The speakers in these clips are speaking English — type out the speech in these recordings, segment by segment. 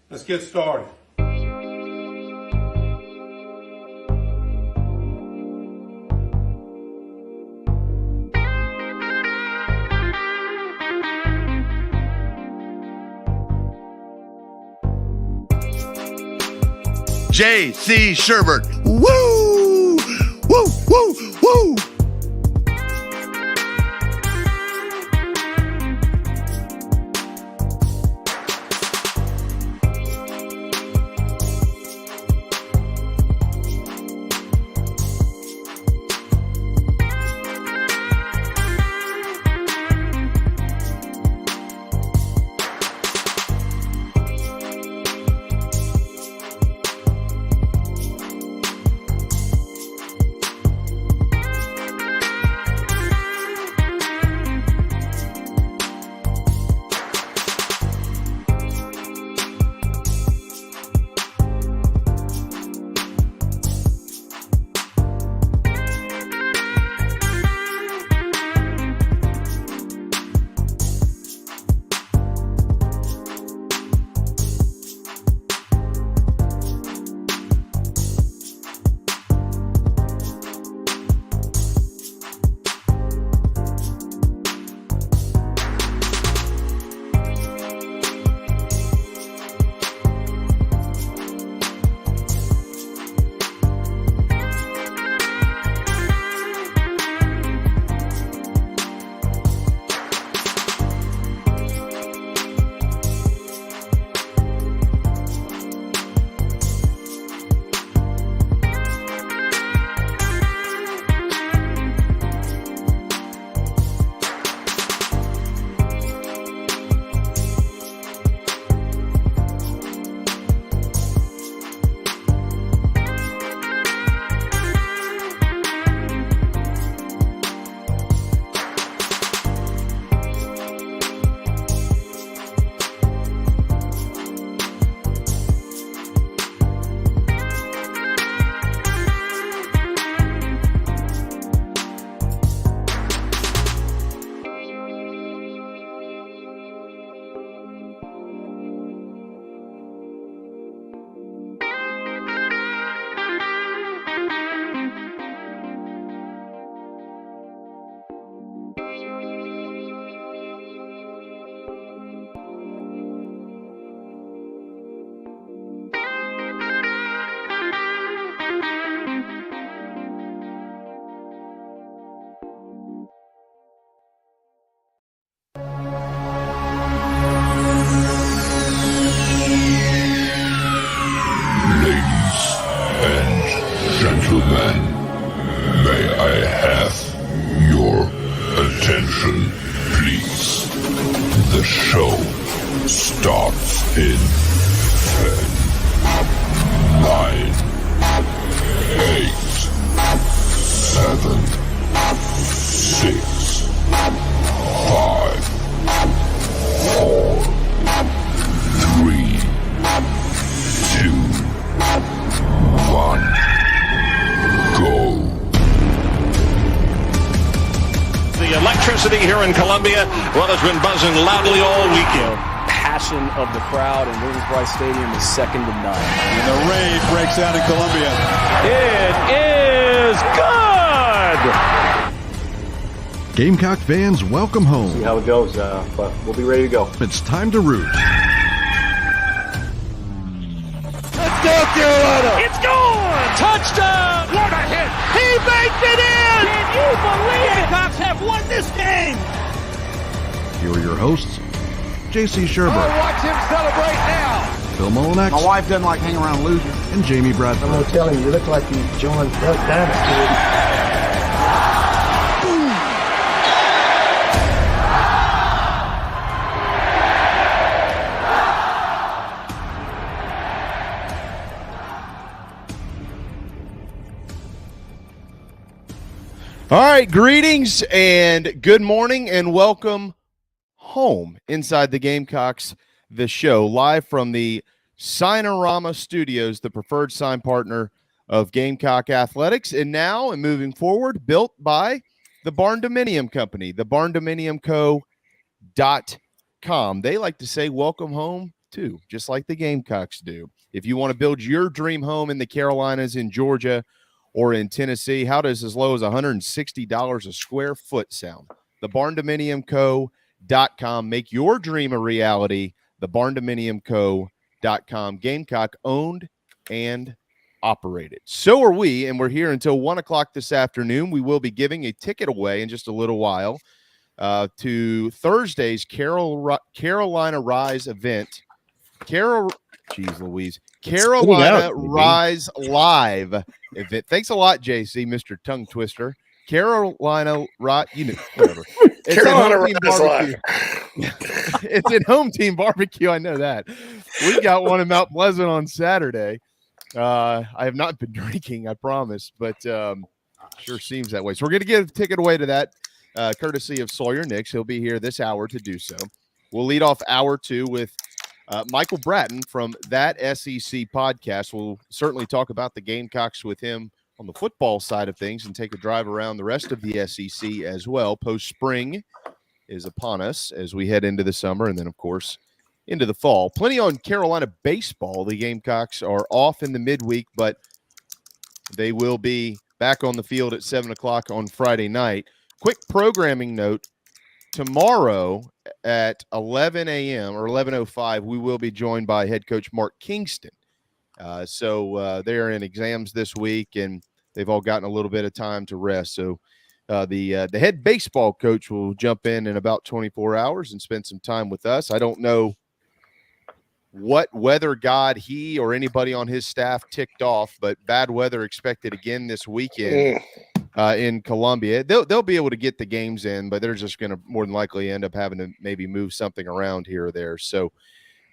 Let's get started. J.C. Sherbert. Woo! Woo! Woo! Woo! Gentlemen, may I have your attention, please? The show starts in 10, 9, 8, 7, 6, 5, 4, 3, 2, 1. Go. The electricity here in Columbia, well, has been buzzing loudly all weekend. Passion of the crowd in Williams-Brice Stadium is second to none. And the raid breaks out in Columbia. It is good! Gamecock fans, welcome home. See how it goes, but we'll be ready to go. It's time to root. Let's go, Carolina! It's gone! Touchdown! What a hit! He baked it in! Can you believe it? Gamecocks have won this game! Here are your hosts, J.C. Sherbert. Oh, watch him celebrate now! Phil Molinex. My wife doesn't like hanging around losers. And Jamie Bratton. I'm going to tell him, you look like you joined Duck Dynasty. All right, greetings and good morning and welcome home inside the Gamecocks, the show, live from the Signorama Studios, the preferred sign partner of Gamecock Athletics, and now and moving forward, built by the Barn Dominium Company, the barndominiumco.com. They like to say welcome home too, just like the Gamecocks do. If you want to build your dream home in the Carolinas, in Georgia, or in Tennessee, how does as low as $160 a square foot sound? TheBarndominiumCo.com. Make your dream a reality. TheBarndominiumCo.com. Gamecock owned and operated. So are we, and we're here until 1 o'clock this afternoon. We will be giving a ticket away in just a little while to Thursday's Carolina Rise event. Carolina Rise Live event. Thanks a lot, JC, Mr. Tongue Twister. Carolina Rise, whatever. It's Carolina Rise Live. It's at Home Team Barbecue. I know that. We've got one in Mount Pleasant on Saturday. I have not been drinking, I promise, but sure seems that way. So we're going to give a ticket away to that, courtesy of Sawyer Nix. He'll be here this hour to do so. We'll lead off hour 2 with Michael Bratton from That SEC podcast. We'll certainly talk about the Gamecocks with him on the football side of things and take a drive around the rest of the SEC as well. Post-spring is upon us as we head into the summer and then, of course, into the fall. Plenty on Carolina baseball. The Gamecocks are off in the midweek, but they will be back on the field at 7 o'clock on Friday night. Quick programming note. Tomorrow at 11 a.m. or 11:05, we will be joined by head coach Mark Kingston. So they're in exams this week, and they've all gotten a little bit of time to rest. So the head baseball coach will jump in about 24 hours and spend some time with us. I don't know what weather god he or anybody on his staff ticked off, but bad weather expected again this weekend. In Columbia. They'll be able to get the games in, but they're just going to more than likely end up having to maybe move something around here or there. So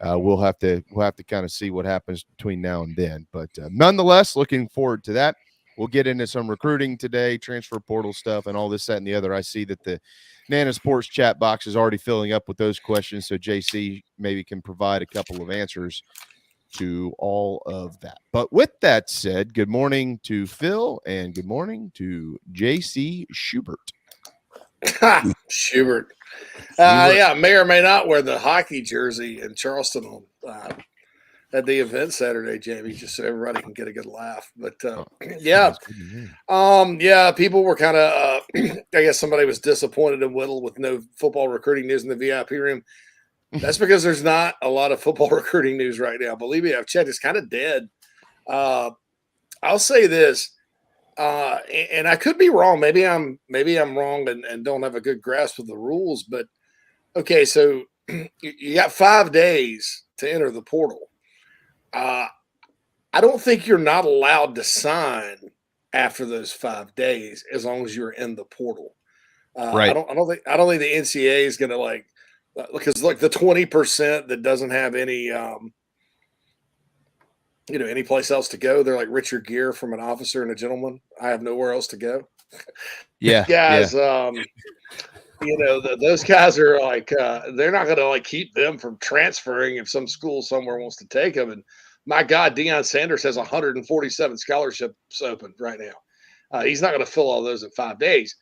we'll have to kind of see what happens between now and then. But nonetheless, looking forward to that. We'll get into some recruiting today, transfer portal stuff, and all this, that, and the other. I see that the Nana Sports chat box is already filling up with those questions, so JC maybe can provide a couple of answers to all of that. But with that said, good morning to Phil and good morning to JC Schubert. Schubert. Yeah, may or may not wear the hockey jersey in Charleston at the event Saturday, Jamie, just so everybody can get a good laugh. But yeah, people were kind of, I guess somebody was disappointed in Whittle with no football recruiting news in the VIP room. That's because there's not a lot of football recruiting news right now. Believe me, I've checked. It's kind of dead. I'll say this, and I could be wrong. Maybe I'm wrong and don't have a good grasp of the rules. But okay, so you got 5 days to enter the portal. I don't think you're not allowed to sign after those 5 days as long as you're in the portal. Right. I don't think the NCAA is going to because the 20% that doesn't have any, any place else to go, they're like Richard Gere from An Officer and a Gentleman. I have nowhere else to go. Yeah, guys. Yeah. Those guys are they're not going to keep them from transferring if some school somewhere wants to take them. And my God, Deion Sanders has 147 scholarships open right now. He's not going to fill all those in 5 days.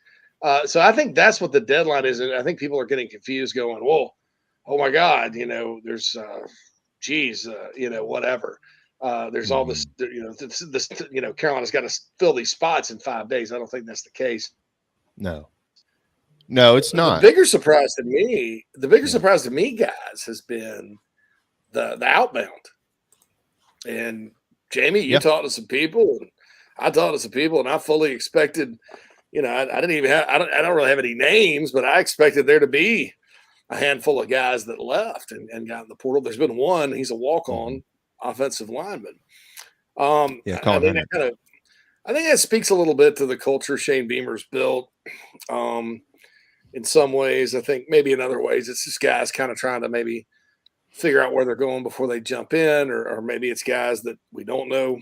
So I think that's what the deadline is. And I think people are getting confused going, whoa, oh my God, there's, whatever. There's all this, Carolina's got to fill these spots in 5 days. I don't think that's the case. No, it's not. The bigger surprise to me, guys, has been the outbound. And Jamie, you talked to some people, and I talked to some people, and I fully expected – I don't really have any names, but I expected there to be a handful of guys that left and got in the portal. There's been one. He's a walk-on offensive lineman. I think that speaks a little bit to the culture Shane Beamer's built. In some ways, I think maybe in other ways, it's just guys kind of trying to maybe figure out where they're going before they jump in, or maybe it's guys that we don't know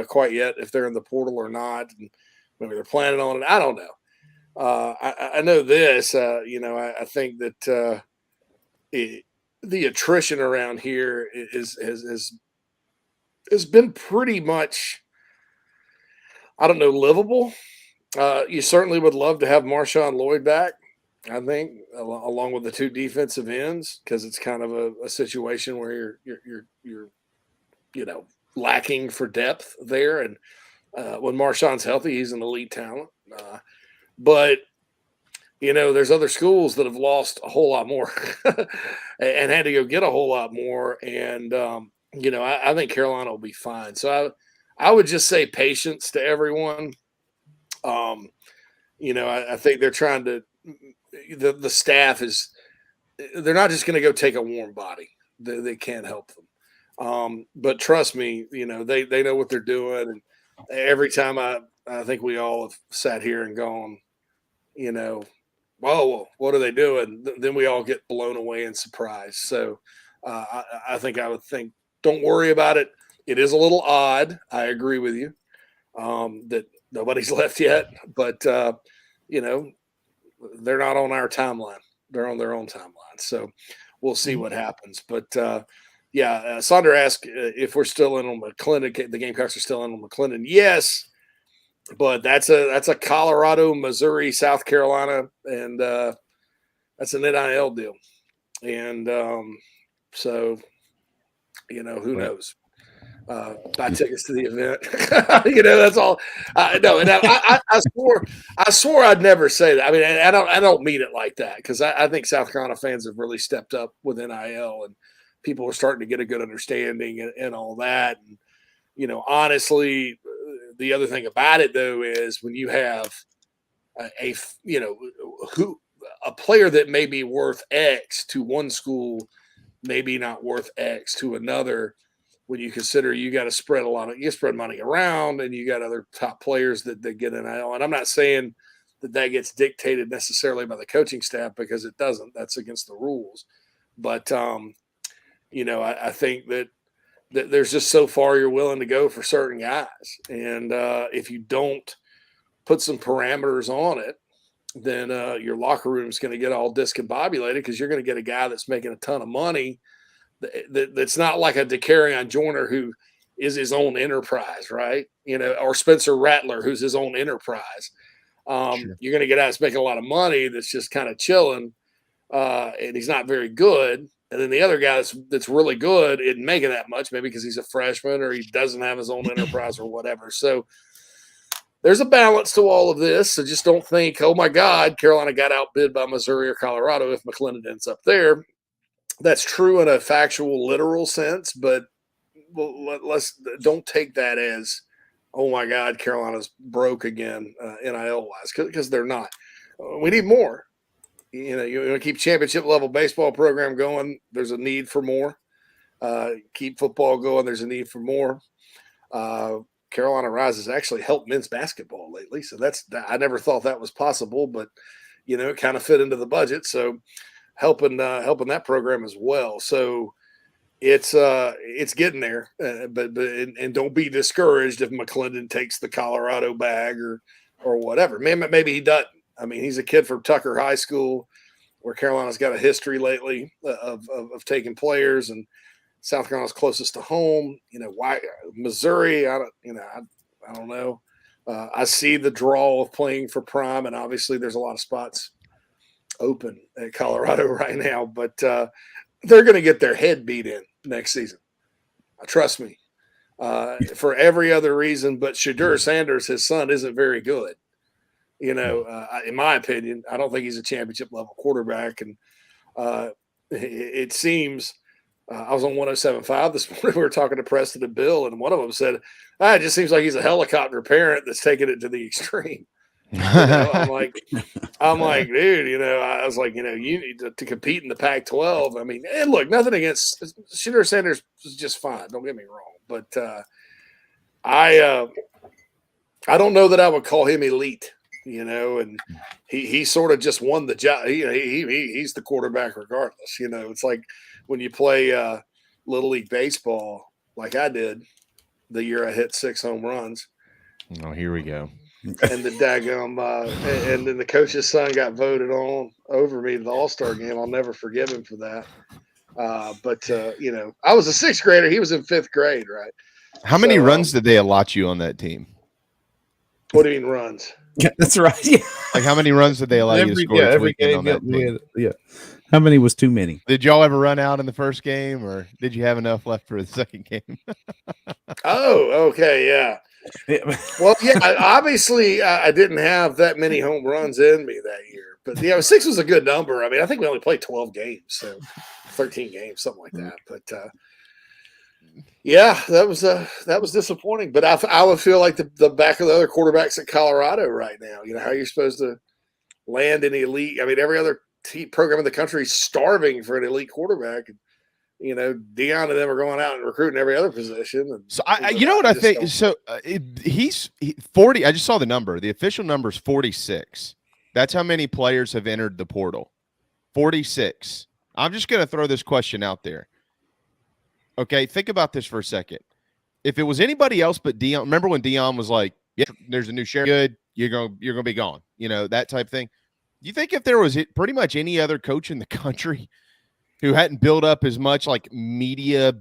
quite yet if they're in the portal or not. And maybe they're planning on it. I don't know. I know this. I think that the attrition around here has been pretty much, livable. You certainly would love to have Marshawn Lloyd back. I think, along with the two defensive ends, because it's kind of a situation where you're lacking for depth there. And when Marshawn's healthy, he's an elite talent. But there's other schools that have lost a whole lot more and had to go get a whole lot more. And I think Carolina will be fine. So I would just say patience to everyone. I think they're trying to. The staff is they're not just going to go take a warm body. They can't help them. But trust me, they know what they're doing. And every time I think we all have sat here and gone, whoa, what are they doing? Then we all get blown away and surprised. So I would think, don't worry about it. It is a little odd. I agree with you that nobody's left yet, but they're not on our timeline. They're on their own timeline. So we'll see what happens. But Sonder asked if we're still in on McClendon. The Gamecocks are still in on McClendon. Yes, but that's a Colorado, Missouri, South Carolina, and that's an NIL deal. And so who knows? Buy tickets to the event. That's all. No, and I swore I'd never say that. I mean, I don't mean it like that, because I think South Carolina fans have really stepped up with NIL, and people are starting to get a good understanding and all that. And honestly, the other thing about it though is when you have a player that may be worth X to one school, maybe not worth X to another. When you consider you got to spread money around, and you got other top players that get NIL. And I'm not saying that gets dictated necessarily by the coaching staff, because it doesn't. That's against the rules. But I think that there's just so far you're willing to go for certain guys, and if you don't put some parameters on it, then your locker room is going to get all discombobulated, because you're going to get a guy that's making a ton of money. That's not like a DeCarrion Joyner who is his own enterprise, right? Or Spencer Rattler, who's his own enterprise. Sure. You're going to get out that's making a lot of money that's just kind of chilling, and he's not very good. And then the other guy that's really good isn't making that much, maybe because he's a freshman or he doesn't have his own enterprise or whatever. So there's a balance to all of this. So just don't think, oh my God, Carolina got outbid by Missouri or Colorado if McClendon ends up there. That's true in a factual, literal sense, but let's don't take that as, oh my God, Carolina's broke again, NIL wise, because they're not. We need more. You want to keep championship level baseball program going. There's a need for more. Keep football going. There's a need for more. Carolina Rise has actually helped men's basketball lately, so I never thought that was possible, but it kind of fit into the budget. So helping that program as well. So it's getting there, but don't be discouraged if McClendon takes the Colorado bag or whatever. Maybe he doesn't. I mean, he's a kid from Tucker High School, where Carolina's got a history lately of taking players, and South Carolina's closest to home. Why Missouri? I don't know. I see the draw of playing for Prime, and obviously there's a lot of spots open at Colorado right now, but they're going to get their head beat in next season. Trust me. For every other reason, but Shadur Sanders, his son, isn't very good. In my opinion, I don't think he's a championship level quarterback. And it seems I was on 107.5 this morning. We were talking to Preston and Bill, and one of them said, it just seems like he's a helicopter parent that's taking it to the extreme. I'm like, dude, I was like, you need to compete in the Pac-12. I mean, and look, nothing against Shadur Sanders is just fine. Don't get me wrong. But I don't know that I would call him elite, and he sort of just won the job. He's the quarterback regardless. It's like when you play Little League Baseball, like I did the year I hit 6 home runs. Oh, here we go. And the daggum, and then the coach's son got voted on over me to the All-Star game. I'll never forgive him for that. But I was a 6th grader. He was in 5th grade, right? How many runs did they allot you on that team? What do you mean runs? That's right. Yeah. Like, how many runs did they allow you to score each weekend on that team? Yeah. How many was too many? Did y'all ever run out in the first game, or did you have enough left for the second game? Oh, okay, yeah. Well, yeah, obviously I didn't have that many home runs in me that year, but 6 was a good number. I mean, I think we only played 12 games, so 13 games, something like that. But yeah, that was disappointing. But I would feel like the back of the other quarterbacks at Colorado right now. How you're supposed to land an elite. I mean, every other program in the country is starving for an elite quarterback. Deion and them are going out and recruiting every other position. And, so I think? So he's 40. I just saw the number. The official number is 46. That's how many players have entered the portal. 46. I'm just going to throw this question out there. Okay, think about this for a second. If it was anybody else but Deion, remember when Deion was like, "Yeah, there's a new sheriff. Good, you're gonna be gone." That type of thing. Do you think if there was pretty much any other coach in the country who hadn't built up as much like media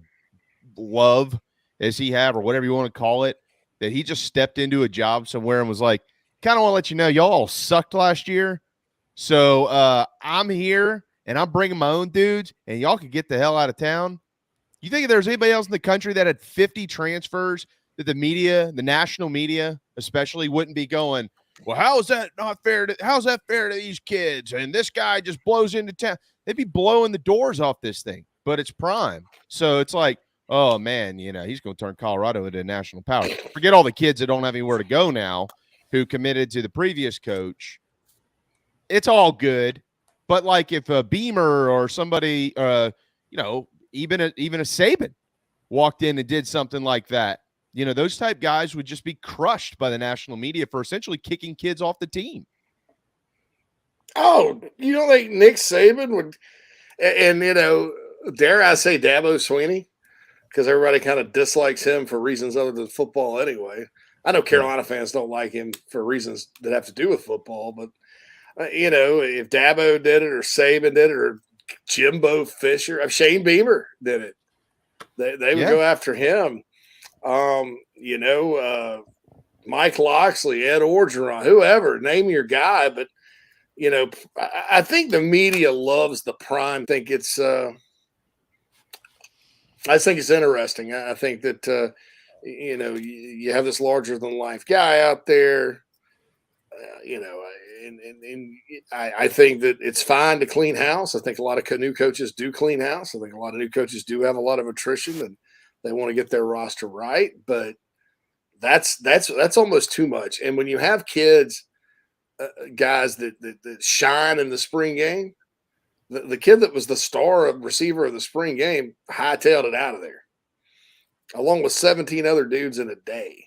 love as he had, or whatever you want to call it, that he just stepped into a job somewhere and was like, kind of want to let you know, y'all all sucked last year. So I'm here and I'm bringing my own dudes and y'all can get the hell out of town. You think if there's anybody else in the country that had 50 transfers that the media, the national media especially, wouldn't be going, well, how's that fair to these kids? And this guy just blows into town. They'd be blowing the doors off this thing, but it's prime. So it's like, oh man, he's going to turn Colorado into a national power. Forget all the kids that don't have anywhere to go now who committed to the previous coach. It's all good. But like if a Beamer or somebody, even a Saban walked in and did something like that, those type guys would just be crushed by the national media for essentially kicking kids off the team. Oh, you don't think Nick Saban would, and dare I say Dabo Swinney, because everybody kind of dislikes him for reasons other than football anyway. I know Carolina fans don't like him for reasons that have to do with football, but if Dabo did it or Saban did it or Jimbo Fisher, Shane Beamer did it, they would go after him. Mike Loxley, Ed Orgeron, whoever, name your guy. But, I think the media loves the prime. I think it's interesting. I think that, you have this larger than life guy out there, and I think that it's fine to clean house. I think a lot of new coaches do clean house. I think a lot of new coaches do have a lot of attrition and they want to get their roster right, but that's almost too much. And when you have kids, guys that shine in the spring game, the kid that was the star of receiver of the spring game hightailed it out of there, along with 17 other dudes in a day.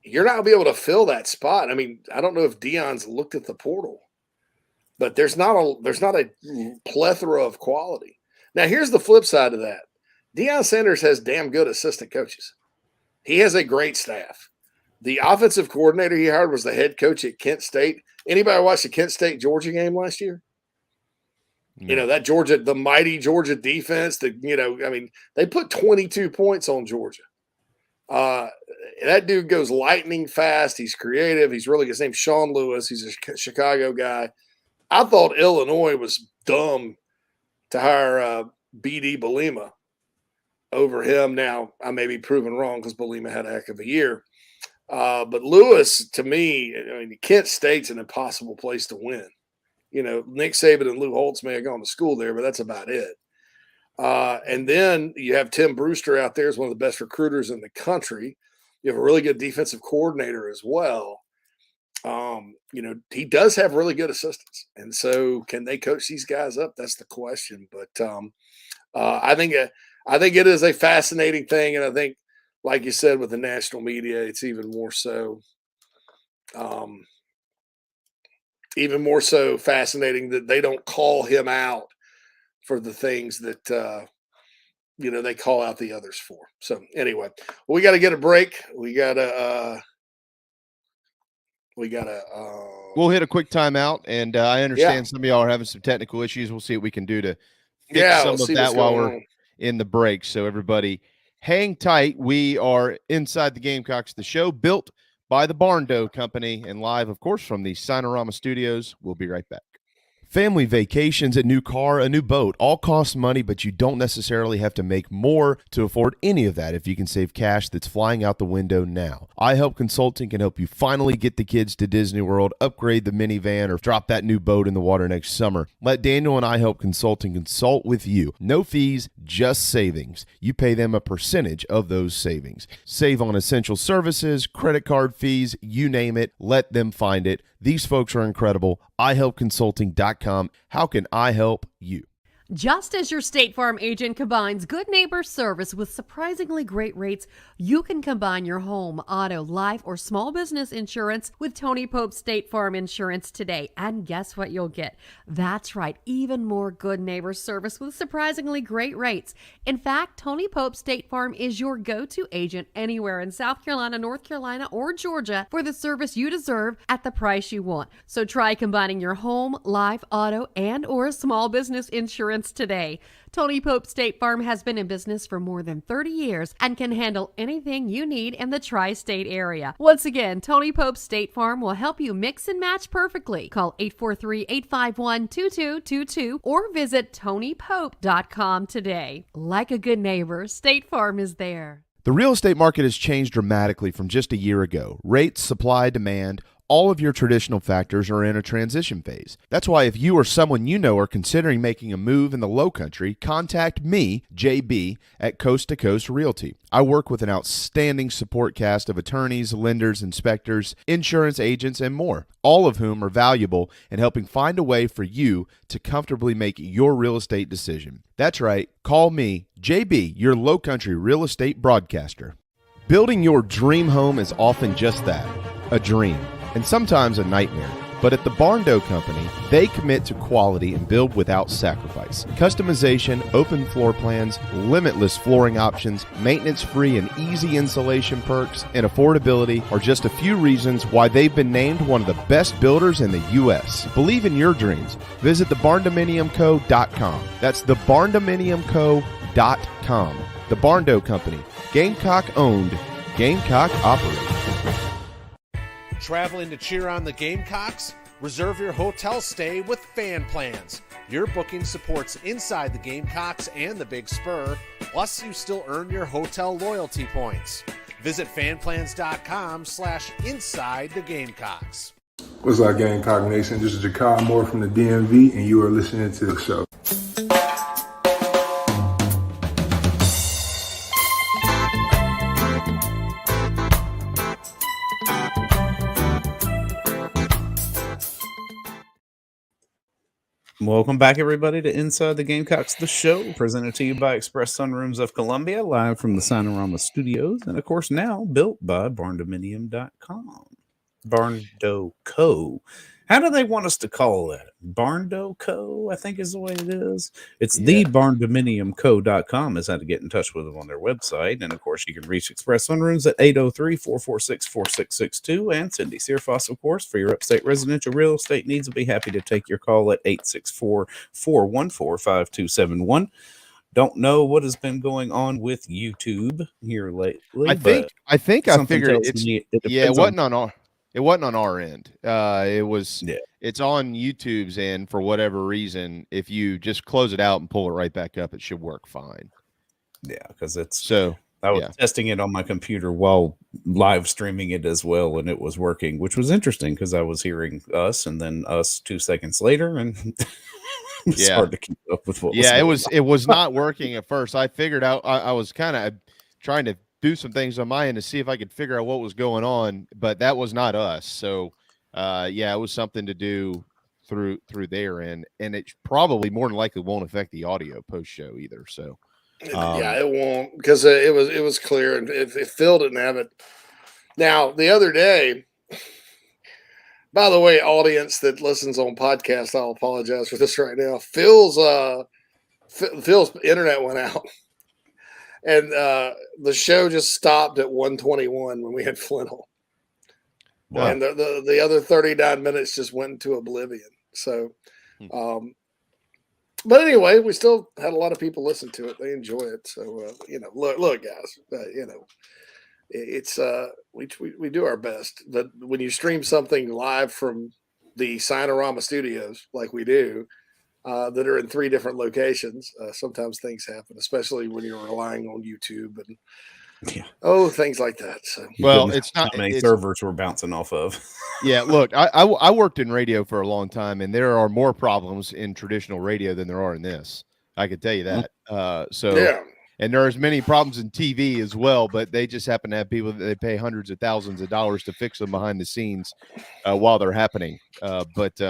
You're not going to be able to fill that spot. I mean, I don't know if Deion's looked at the portal, but there's not a plethora of quality. Now, here's the flip side of that. Deion Sanders has damn good assistant coaches. He has a great staff. The offensive coordinator he hired was the head coach at Kent State. Anybody watch the Kent State Georgia game last year? No. The mighty Georgia defense, they put 22 points on Georgia. That dude goes lightning fast. He's creative. He's really good. His name's Sean Lewis. He's a Chicago guy. I thought Illinois was dumb to hire B.D. Belima over him. Now, I may be proven wrong because Belima had a heck of a year. But Lewis, to me, Kent State's an impossible place to win. Nick Saban and Lou Holtz may have gone to school there, but that's about it. And then you have Tim Brewster out there as one of the best recruiters in the country. You have a really good defensive coordinator as well. He does have really good assistants. And so can they coach these guys up? That's the question. But I think it is a fascinating thing. And I think, like you said, with the national media, it's even more so fascinating that they don't call him out for the things that, they call out the others for. So anyway, we got to get a break. We'll hit a quick timeout. And I understand some of y'all are having some technical issues. We'll see what we can do to fix some of that while we're in the break. So everybody hang tight. We are inside the Gamecocks, the show built by the Barndo Company and live, of course, from the Sinorama Studios. We'll be right back. Family vacations, a new car, a new boat, all cost money, but you don't necessarily have to make more to afford any of that if you can save cash that's flying out the window now. iHelp Consulting can help you finally get the kids to Disney World, upgrade the minivan, or drop that new boat in the water next summer. Let Daniel and iHelp Consulting consult with you. No fees, just savings. You pay them a percentage of those savings. Save on essential services, credit card fees, you name it. Let them find it. These folks are incredible. iHelpConsulting.com. How can I help you? Just as your State Farm agent combines good neighbor service with surprisingly great rates, you can combine your home, auto, life, or small business insurance with Tony Pope State Farm Insurance today. And guess what you'll get? That's right, even more good neighbor service with surprisingly great rates. In fact, Tony Pope State Farm is your go-to agent anywhere in South Carolina, North Carolina, or Georgia for the service you deserve at the price you want. So try combining your home, life, auto, and or small business insurance today. Tony Pope State Farm has been in business for more than 30 years and can handle anything you need in the tri-state area. Once again, Tony Pope State Farm will help you mix and match perfectly. Call 843-851-2222 or visit TonyPope.com today. Like a good neighbor, State Farm is there. The real estate market has changed dramatically from just a year ago. Rates, supply, demand, all of your traditional factors are in a transition phase. That's why if you or someone you know are considering making a move in the low country, contact me, JB, at Coast to Coast Realty. I work with an outstanding support cast of attorneys, lenders, inspectors, insurance agents, and more, all of whom are valuable in helping find a way for you to comfortably make your real estate decision. That's right. Call me, JB, your low country real estate broadcaster. Building your dream home is often just that, a dream, and sometimes a nightmare. But at the Barndo Company, they commit to quality and build without sacrifice. Customization, open floor plans, limitless flooring options, maintenance-free and easy installation perks, and affordability are just a few reasons why they've been named one of the best builders in the U.S. Believe in your dreams. Visit thebarndominiumco.com. That's thebarndominiumco.com. The Barndo Company, Gamecock owned, Gamecock operated. Traveling to cheer on the Gamecocks? Reserve your hotel stay with Fan Plans. Your booking supports Inside the Gamecocks and the Big Spur, plus you still earn your hotel loyalty points. Visit fanplans.com/Inside the Gamecocks. What's up, Gamecock Nation? This is Jakar Moore from the DMV, and you are listening to the show. Welcome back, everybody, to Inside the Gamecocks, the show, presented to you by Express Sunrooms of Columbia, live from the Sinorama Studios, and, of course, now built by barndominium.com. Barndo Co. How do they want us to call that? Barndo Co., I think is the way it is. It's the barndominiumco.com is how to get in touch with them on their website. And, of course, you can reach Express Sunrooms at 803-446-4662. And Cindy Searfoss, of course, for your upstate residential real estate needs. We'll be happy to take your call at 864-414-5271. Don't know what has been going on with YouTube here lately. I think I figured it wasn't on our. It wasn't on our end. It's on YouTube's end for whatever reason. If you just close it out and pull it right back up, it should work fine. Yeah, because I was testing it on my computer while live streaming it as well, and it was working, which was interesting because I was hearing us and then us 2 seconds later, and it's hard to keep up with what was going on. It was not working at first. I figured out I was kind of trying to do some things on my end to see if I could figure out what was going on, but that was not us. So it was something to do through their end, and it probably more than likely won't affect the audio post show either. So it won't, because it was clear, and if Phil didn't have it. Now the other day, by the way, audience that listens on podcast, I'll apologize for this right now. Phil's internet went out. And the show just stopped at 1:21 when we had Flannel. Wow. And the other 39 minutes just went into oblivion. So, but anyway, we still had a lot of people listen to it. They enjoy it. So, look, guys, it's we do our best. But when you stream something live from the Signorama studios like we do, that are in 3 different locations, sometimes things happen, especially when you're relying on YouTube and things like that. So, well, it's not how many it's, servers we're bouncing off of. Yeah, look, I worked in radio for a long time, and there are more problems in traditional radio than there are in this. I can tell you that. And there are as many problems in TV as well, but they just happen to have people that they pay hundreds of thousands of dollars to fix them behind the scenes while they're happening. But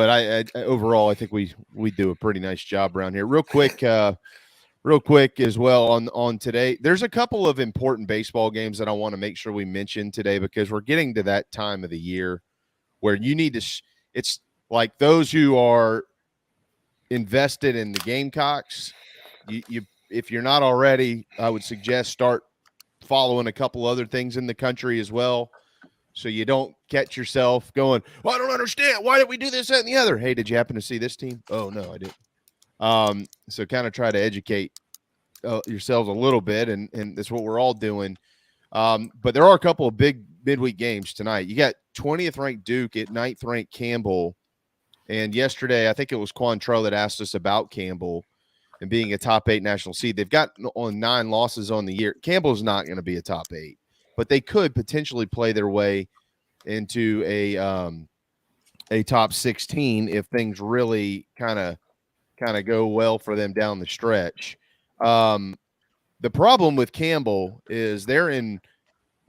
I overall, I think we do a pretty nice job around here. Real quick as well on today, there's a couple of important baseball games that I want to make sure we mention today, because we're getting to that time of the year where you need to it's like those who are invested in the Gamecocks, you if you're not already, I would suggest start following a couple other things in the country as well, so you don't catch yourself going, well, I don't understand, why did we do this, that, and the other? Hey, did you happen to see this team? Oh no, I didn't. So kind of try to educate yourselves a little bit, and that's what we're all doing. But there are a couple of big midweek games tonight. You got 20th ranked Duke at 9th ranked Campbell, and yesterday I think it was Quantrell that asked us about Campbell and being a top 8 national seed. They've got on 9 losses on the year. Campbell's not going to be a top 8, but they could potentially play their way into a top 16 if things really kind of go well for them down the stretch. The problem with Campbell is they're in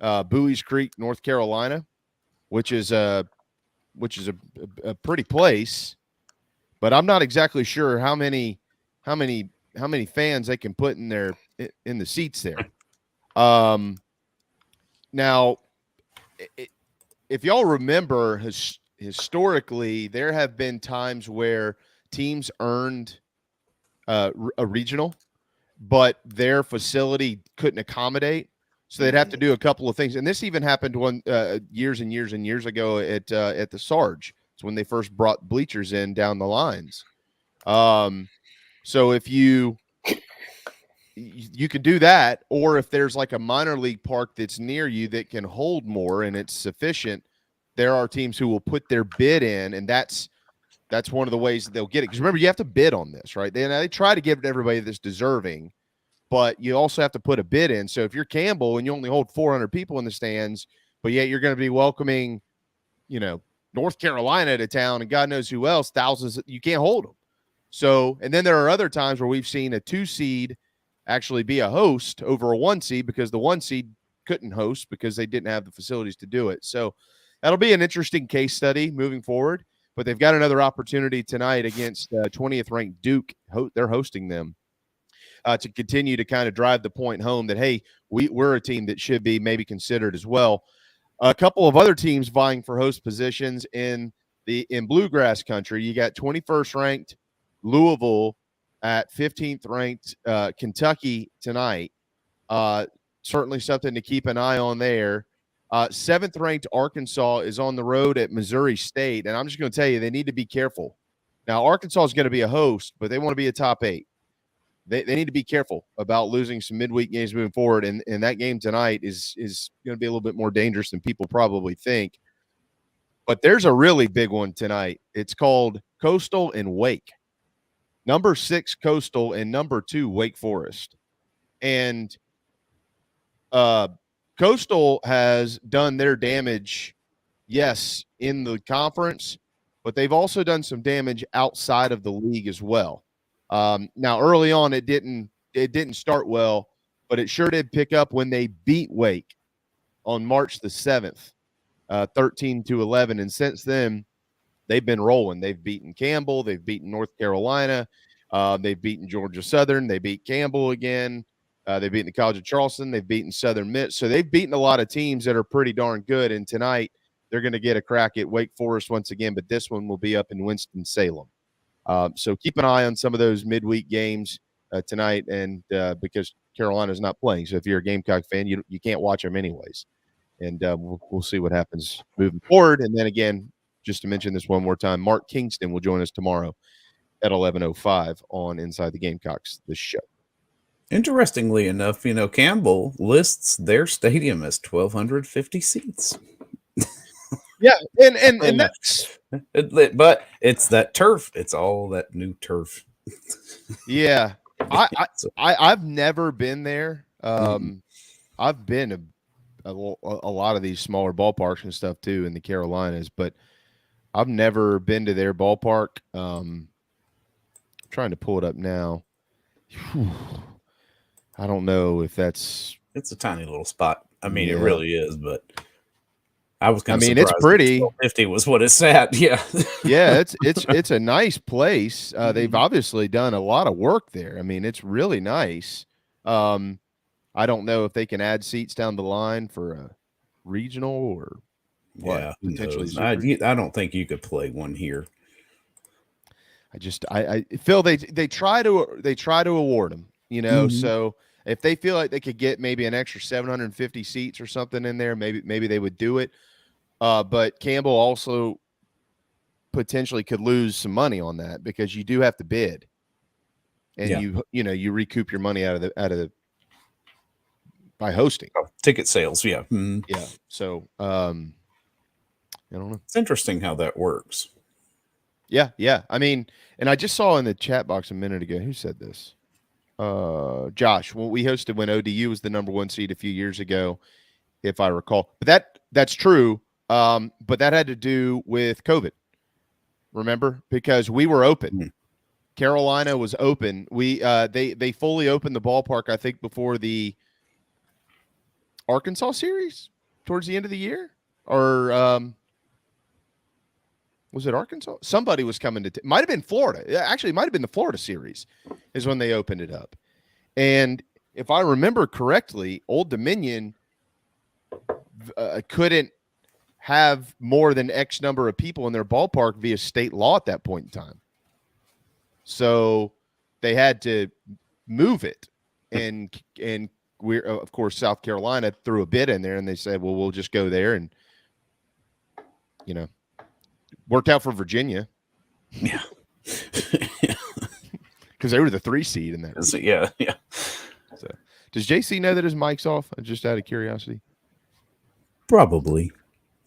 Bowie's Creek, North Carolina, which is a pretty place, but I'm not exactly sure how many fans they can put in the seats there. Now, if y'all remember, historically, there have been times where teams earned a regional, but their facility couldn't accommodate, so they'd have to do a couple of things. And this even happened years and years and years ago at the Sarge. It's when they first brought bleachers in down the lines. So if you can do that, or if there's like a minor league park that's near you that can hold more and it's sufficient, there are teams who will put their bid in, and that's one of the ways that they'll get it. Because remember, you have to bid on this, right? They try to give it to everybody that's deserving, but you also have to put a bid in. So if you're Campbell and you only hold 400 people in the stands, but yet you're going to be welcoming, North Carolina to town and God knows who else, thousands, you can't hold them. So, and then there are other times where we've seen a 2 seed actually be a host over a 1 seed because the 1 seed couldn't host because they didn't have the facilities to do it. So that'll be an interesting case study moving forward, but they've got another opportunity tonight against 20th ranked Duke. They're hosting them to continue to kind of drive the point home that, hey, we're a team that should be maybe considered as well. A couple of other teams vying for host positions in Bluegrass country. You got 21st ranked Louisville at 15th ranked Kentucky tonight. Certainly something to keep an eye on there. 7th ranked Arkansas is on the road at Missouri State, and I'm just going to tell you, they need to be careful. Now, Arkansas is going to be a host, but they want to be a top 8. They need to be careful about losing some midweek games moving forward, and that game tonight is going to be a little bit more dangerous than people probably think. But there's a really big one tonight. It's called Coastal and Wake. Number 6 Coastal and number 2 Wake Forest. And Coastal has done their damage, yes, in the conference, but they've also done some damage outside of the league as well. Now, early on, it didn't start well, but it sure did pick up when they beat Wake on March the 7th, 13-11. And since then, they've been rolling. They've beaten Campbell. They've beaten North Carolina. They've beaten Georgia Southern. They beat Campbell again. They've beaten the College of Charleston. They've beaten Southern Miss. So they've beaten a lot of teams that are pretty darn good. And tonight, they're going to get a crack at Wake Forest once again, but this one will be up in Winston-Salem. So keep an eye on some of those midweek games tonight, and because Carolina's not playing. So if you're a Gamecock fan, you can't watch them anyways. And we'll see what happens moving forward. And then again, just to mention this one more time, Mark Kingston will join us tomorrow at 11:05 on Inside the Gamecocks, this show. Interestingly enough, Campbell lists their stadium as 1,250 seats. Yeah, and that's but it's that turf. It's all that new turf. Yeah, I've never been there. I've been to a lot of these smaller ballparks and stuff too in the Carolinas, but I've never been to their ballpark. I'm trying to pull it up now. Whew. I don't know if it's a tiny little spot. I mean, it really is, but I was kind of surprised. It's pretty. 50 was what it's at. Yeah. Yeah, it's a nice place. They've obviously done a lot of work there. I mean, it's really nice. I don't know if they can add seats down the line for a regional or what. Yeah, potentially. I don't think you could play one here. I feel they try to award them, so if they feel like they could get maybe an extra 750 seats or something in there, maybe they would do it. But Campbell also potentially could lose some money on that because you do have to bid, and you recoup your money out of the by hosting ticket sales. Yeah. Yeah. So, I don't know. It's interesting how that works. Yeah. Yeah. I mean, and I just saw in the chat box a minute ago, who said this? Josh, we hosted when ODU was the #1 seed a few years ago, if I recall. But that's true. But that had to do with COVID. Remember? Because we were open. Carolina was open. They fully opened the ballpark, I think, before the Arkansas series towards the end of the year, or was it Arkansas? Somebody was coming to might have been Florida. Actually, it might have been the Florida series is when they opened it up. And if I remember correctly, Old Dominion couldn't have more than X number of people in their ballpark via state law at that point in time. So they had to move it, and we're of course South Carolina threw a bid in there, and they said, well, we'll just go there, and worked out for Virginia. Yeah. Because they were the 3 seed in that. Yeah. So does JC know that his mic's off? Just out of curiosity. Probably.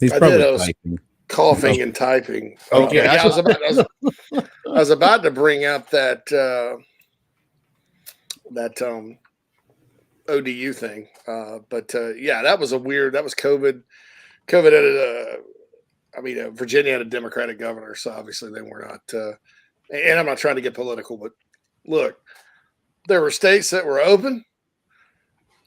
He's typing. Coughing and typing. Okay. I was about to bring up that ODU thing. But that was that was COVID. COVID had Virginia had a Democratic governor, so obviously they were not. And I'm not trying to get political, but look, there were states that were open,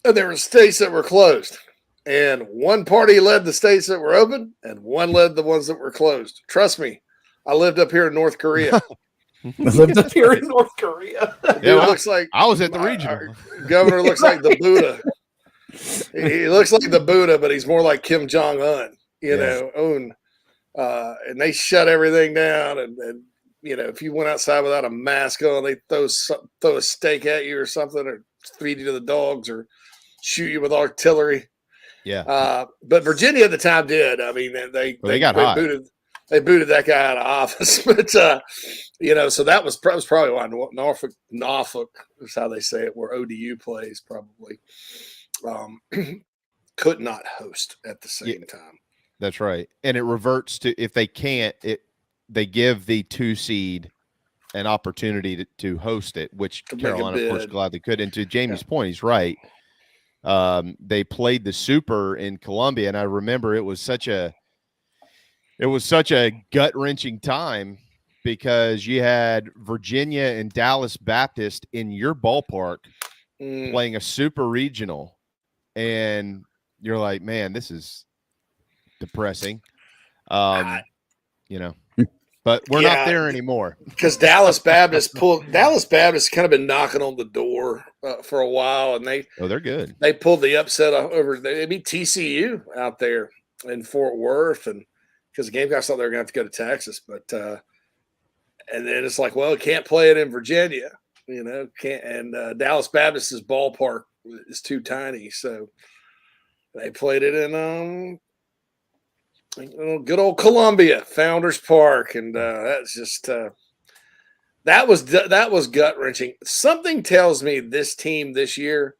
and there were states that were closed. And one party led the states that were open, and one led the ones that were closed. Trust me, I lived up here in North Korea. Lived up here in North Korea. Yeah, looks like I was at the regional. Governor looks like the Buddha. He looks like the Buddha, but he's more like Kim Jong-un. And they shut everything down. And if you went outside without a mask on, they throw a steak at you or something, or feed you to the dogs, or shoot you with artillery. Yeah. But Virginia at the time did. I mean, they got hot. They booted that guy out of office. But so that was probably why Norfolk is how they say it, where ODU plays, probably could not host at the same time. That's right. And it reverts to, if they can't, they give the 2 seed an opportunity to host it, which Carolina, of course, gladly could. And to Jamie's point, he's right. They played the Super in Columbia, and I remember it was such a gut-wrenching time because you had Virginia and Dallas Baptist in your ballpark playing a Super regional, and you're like, man, this is depressing. But we're not there anymore because Dallas Baptist kind of been knocking on the door for a while, and they're good. They pulled the upset over. They beat TCU out there in Fort Worth, and because the Gamecocks thought they were going to have to go to Texas, but and then it's like, well, can't play it in Virginia, can't. And Dallas Baptist's ballpark is too tiny, so they played it in good old Columbia, Founders Park, and that's just That was gut wrenching. Something tells me this team this year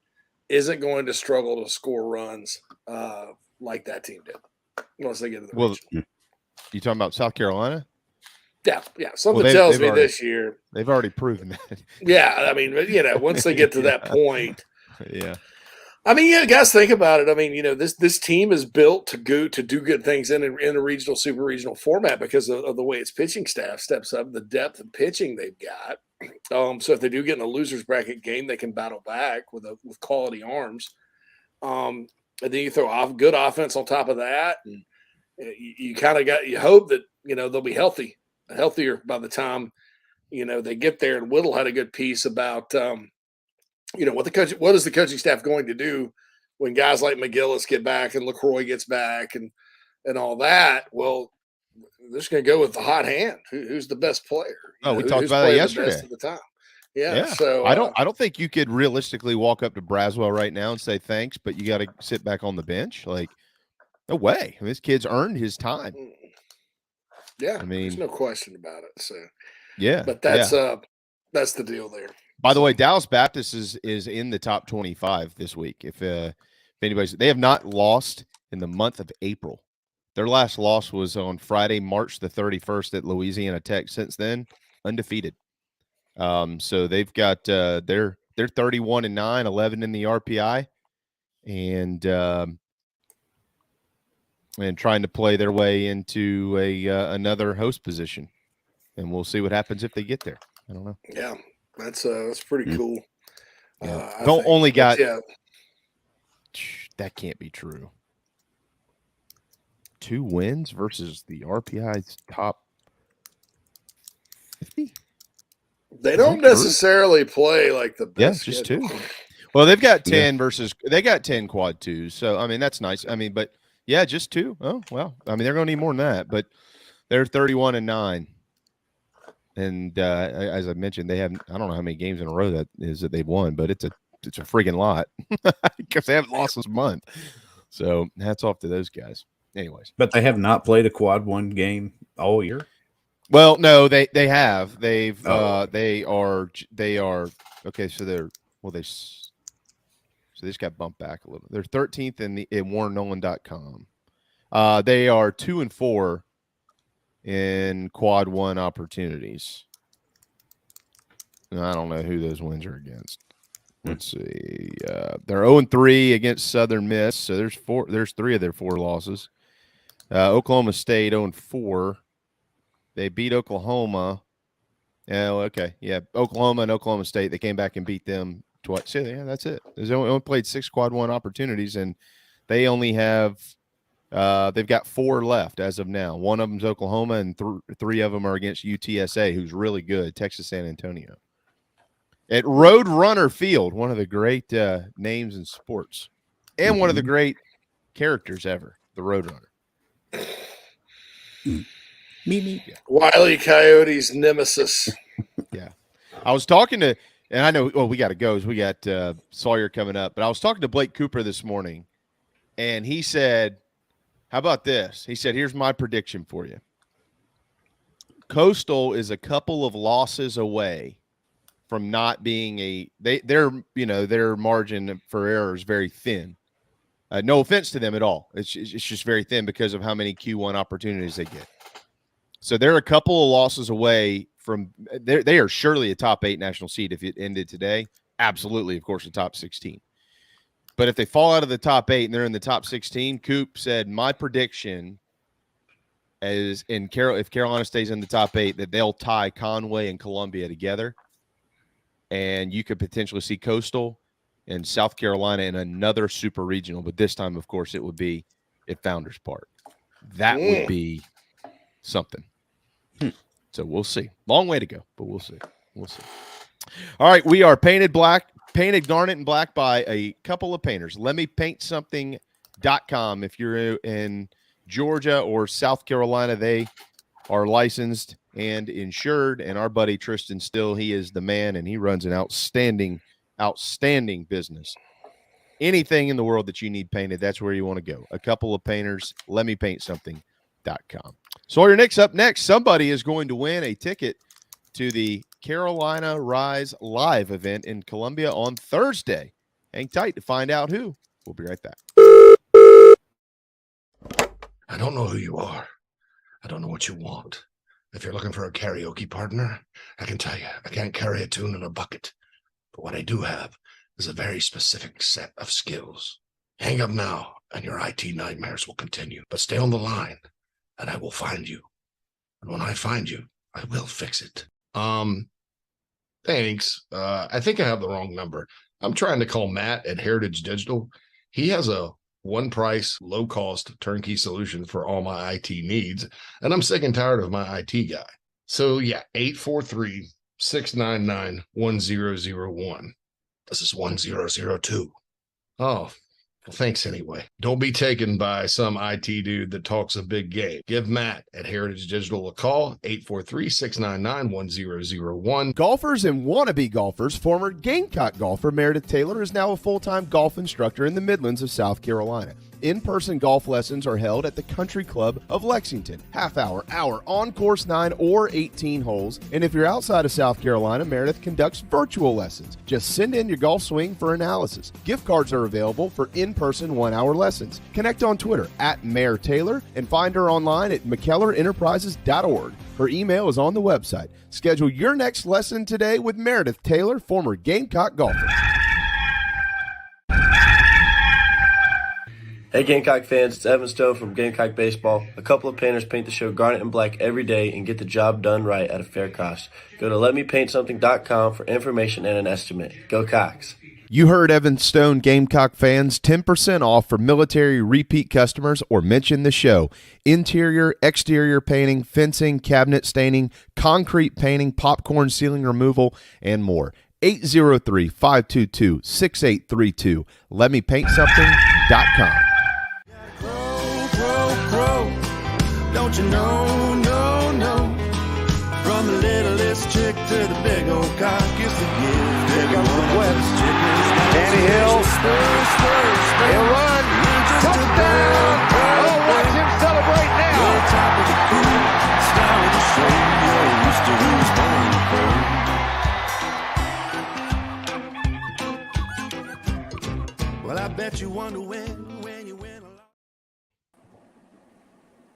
isn't going to struggle to score runs like that team did once they get to the regional. You talking about South Carolina? Yeah. Something tells me this year they've already proven that. Yeah, I mean, once they get to that point, yeah. I mean, guys, think about it. I mean, this team is built to do good things in a regional, super regional format because of the way its pitching staff steps up, the depth of pitching they've got. So if they do get in a losers bracket game, they can battle back with quality arms. And then you throw good offense on top of that, and you kind of you hope that they'll be healthier by the time they get there. And Whittle had a good piece about. What is the coaching staff going to do when guys like McGillis get back and LaCroix gets back and all that? Well, they're just going to go with the hot hand. Who's the best player? We talked about that yesterday. At the time. Yeah. So I don't think you could realistically walk up to Braswell right now and say thanks, but you got to sit back on the bench. Like, no way. I mean, this kid's earned his time. Yeah, I mean, there's no question about it. So yeah, but that's the deal there. By the way, Dallas Baptist is in the top 25 this week. If anybody's, they have not lost in the month of April. Their last loss was on Friday, March the 31st at Louisiana Tech. Since then, undefeated. So they've got they're 31-9, 11 in the RPI, and trying to play their way into another host position. And we'll see what happens if they get there. I don't know. Yeah. That's pretty cool. Yeah. That can't be true. 2 wins versus the RPI's top 50. They don't necessarily play like the best. Yeah, just 2. Well, they've got 10 they got 10 quad 2s. So I mean that's nice. I mean, but yeah, just 2. Oh well. I mean they're going to need more than that. But they're 31-9. And as I mentioned, they have I don't know how many games in a row that they've won, but it's a friggin' lot because they haven't lost this month. So hats off to those guys. Anyways, but they have not played a quad 1 game all year. Well, no, they have. They are okay. So they just got bumped back a little. They're 13th in WarrenNolan.com. They are 2-4. In quad 1 opportunities. I don't know who those wins are against. Let's see. They're 0-3 against Southern Miss. So there's 3 of their 4 losses. Oklahoma State 0-4. They beat Oklahoma. Oh, okay. Yeah, Oklahoma and Oklahoma State. They came back and beat them twice. So, yeah, that's it. They only played 6 quad 1 opportunities, and they only have. They've got 4 left as of now. 1 of them's Oklahoma, and 3 of them are against UTSA, who's really good, Texas San Antonio. At Roadrunner Field, one of the great names in sports, and one of the great characters ever, the Roadrunner. Me. Yeah. Wile E. Coyote's nemesis. Yeah. I was talking to, and I know, we got to go, we got Sawyer coming up, but I was talking to Blake Cooper this morning, and he said, how about this? He said, here's my prediction for you. Coastal is a couple of losses away from not being their margin for error is very thin. No offense to them at all. It's just very thin because of how many Q1 opportunities they get. So they're a couple of losses away from they are surely a top 8 national seed if it ended today. Absolutely, of course, a top 16. But if they fall out of the top 8 and they're in the top 16, Coop said, my prediction is if Carolina stays in the top 8, that they'll tie Conway and Columbia together. And you could potentially see Coastal and South Carolina in another super regional. But this time, of course, it would be at Founders Park. That would be something. So we'll see. Long way to go, but we'll see. We'll see. All right, we are painted garnet and black by a couple of painters. LetMePaintSomething.com. If you're in Georgia or South Carolina, they are licensed and insured. And our buddy Tristan Still, he is the man, and he runs an outstanding business. Anything in the world that you need painted, that's where you want to go. A couple of painters, LetMePaintSomething.com. Sawyer Nix up next. Somebody is going to win a ticket to the Carolina Rise live event in Columbia on Thursday. Hang tight to find out who. We'll be right back. I don't know who you are. I don't know what you want. If you're looking for a karaoke partner, I can tell you, I can't carry a tune in a bucket. But what I do have is a very specific set of skills. Hang up now, and your IT nightmares will continue. But stay on the line, and I will find you. And when I find you, I will fix it. Thanks. I think I have the wrong number. I'm trying to call Matt at Heritage Digital. He has a one price, low cost turnkey solution for all my IT needs. And I'm sick and tired of my IT guy. So yeah, 843-699-1001. This is 1002. Oh, well, thanks anyway. Don't be taken by some IT dude that talks a big game. Give Matt at Heritage Digital a call, 843-699-1001. Golfers and wannabe golfers, former Gamecock golfer Meredith Taylor is now a full-time golf instructor in the Midlands of South Carolina. In-person golf lessons are held at the Country Club of Lexington. Half-hour, hour, on course 9 or 18 holes. And if you're outside of South Carolina, Meredith conducts virtual lessons. Just send in your golf swing for analysis. Gift cards are available for in-person 1-hour lessons. Connect on Twitter at Mayor Taylor and find her online at McKellarEnterprises.org. Her email is on the website. Schedule your next lesson today with Meredith Taylor, former Gamecock golfer. Hey Gamecock fans, it's Evan Stone from Gamecock Baseball. A couple of painters paint the show garnet and black every day and get the job done right at a fair cost. Go to letmepaintsomething.com for information and an estimate. Go Cox. You heard Evan Stone, Gamecock fans. 10% off for military repeat customers or mention the show. Interior, exterior painting, fencing, cabinet staining, concrete painting, popcorn ceiling removal, and more. 803-522-6832. LetMePaintSomething.com. Don't you know, no. From the littlest chick to the big old cock, it's the gift. Here comes the West. Danny Hill. He'll run. Touchdown. Oh, watch him celebrate now. Top of the pool. Star of the show. Rooster who's born to crow. Well, I bet you wonder when you win.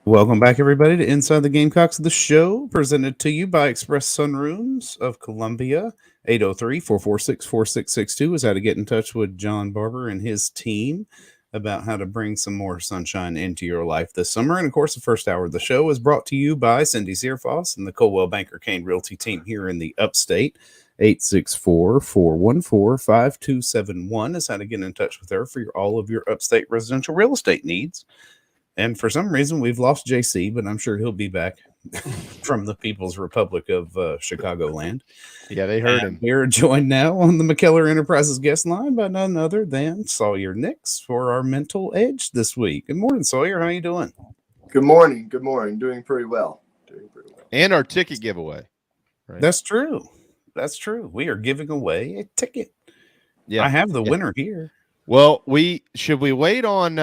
Welcome back, everybody, to Inside the Gamecocks, the show presented to you by Express Sunrooms of Columbia. 803-446-4662 is how to get in touch with John Barber and his team about how to bring some more sunshine into your life this summer. And, of course, the first hour of the show is brought to you by Cindy Searfoss and the Coldwell Banker Kane Realty team here in the upstate. 864-414-5271 is how to get in touch with her for all of your upstate residential real estate needs. And for some reason, we've lost JC, but I'm sure he'll be back from the People's Republic of Chicagoland. Yeah, they heard him. We're joined now on the McKellar Enterprises guest line by none other than Sawyer Nix for our mental edge this week. Good morning, Sawyer. How you doing? Good morning. Good morning. Doing pretty well. And our ticket giveaway. Right? That's true. That's true. We are giving away a ticket. Yeah, I have the winner here. Well, should we wait on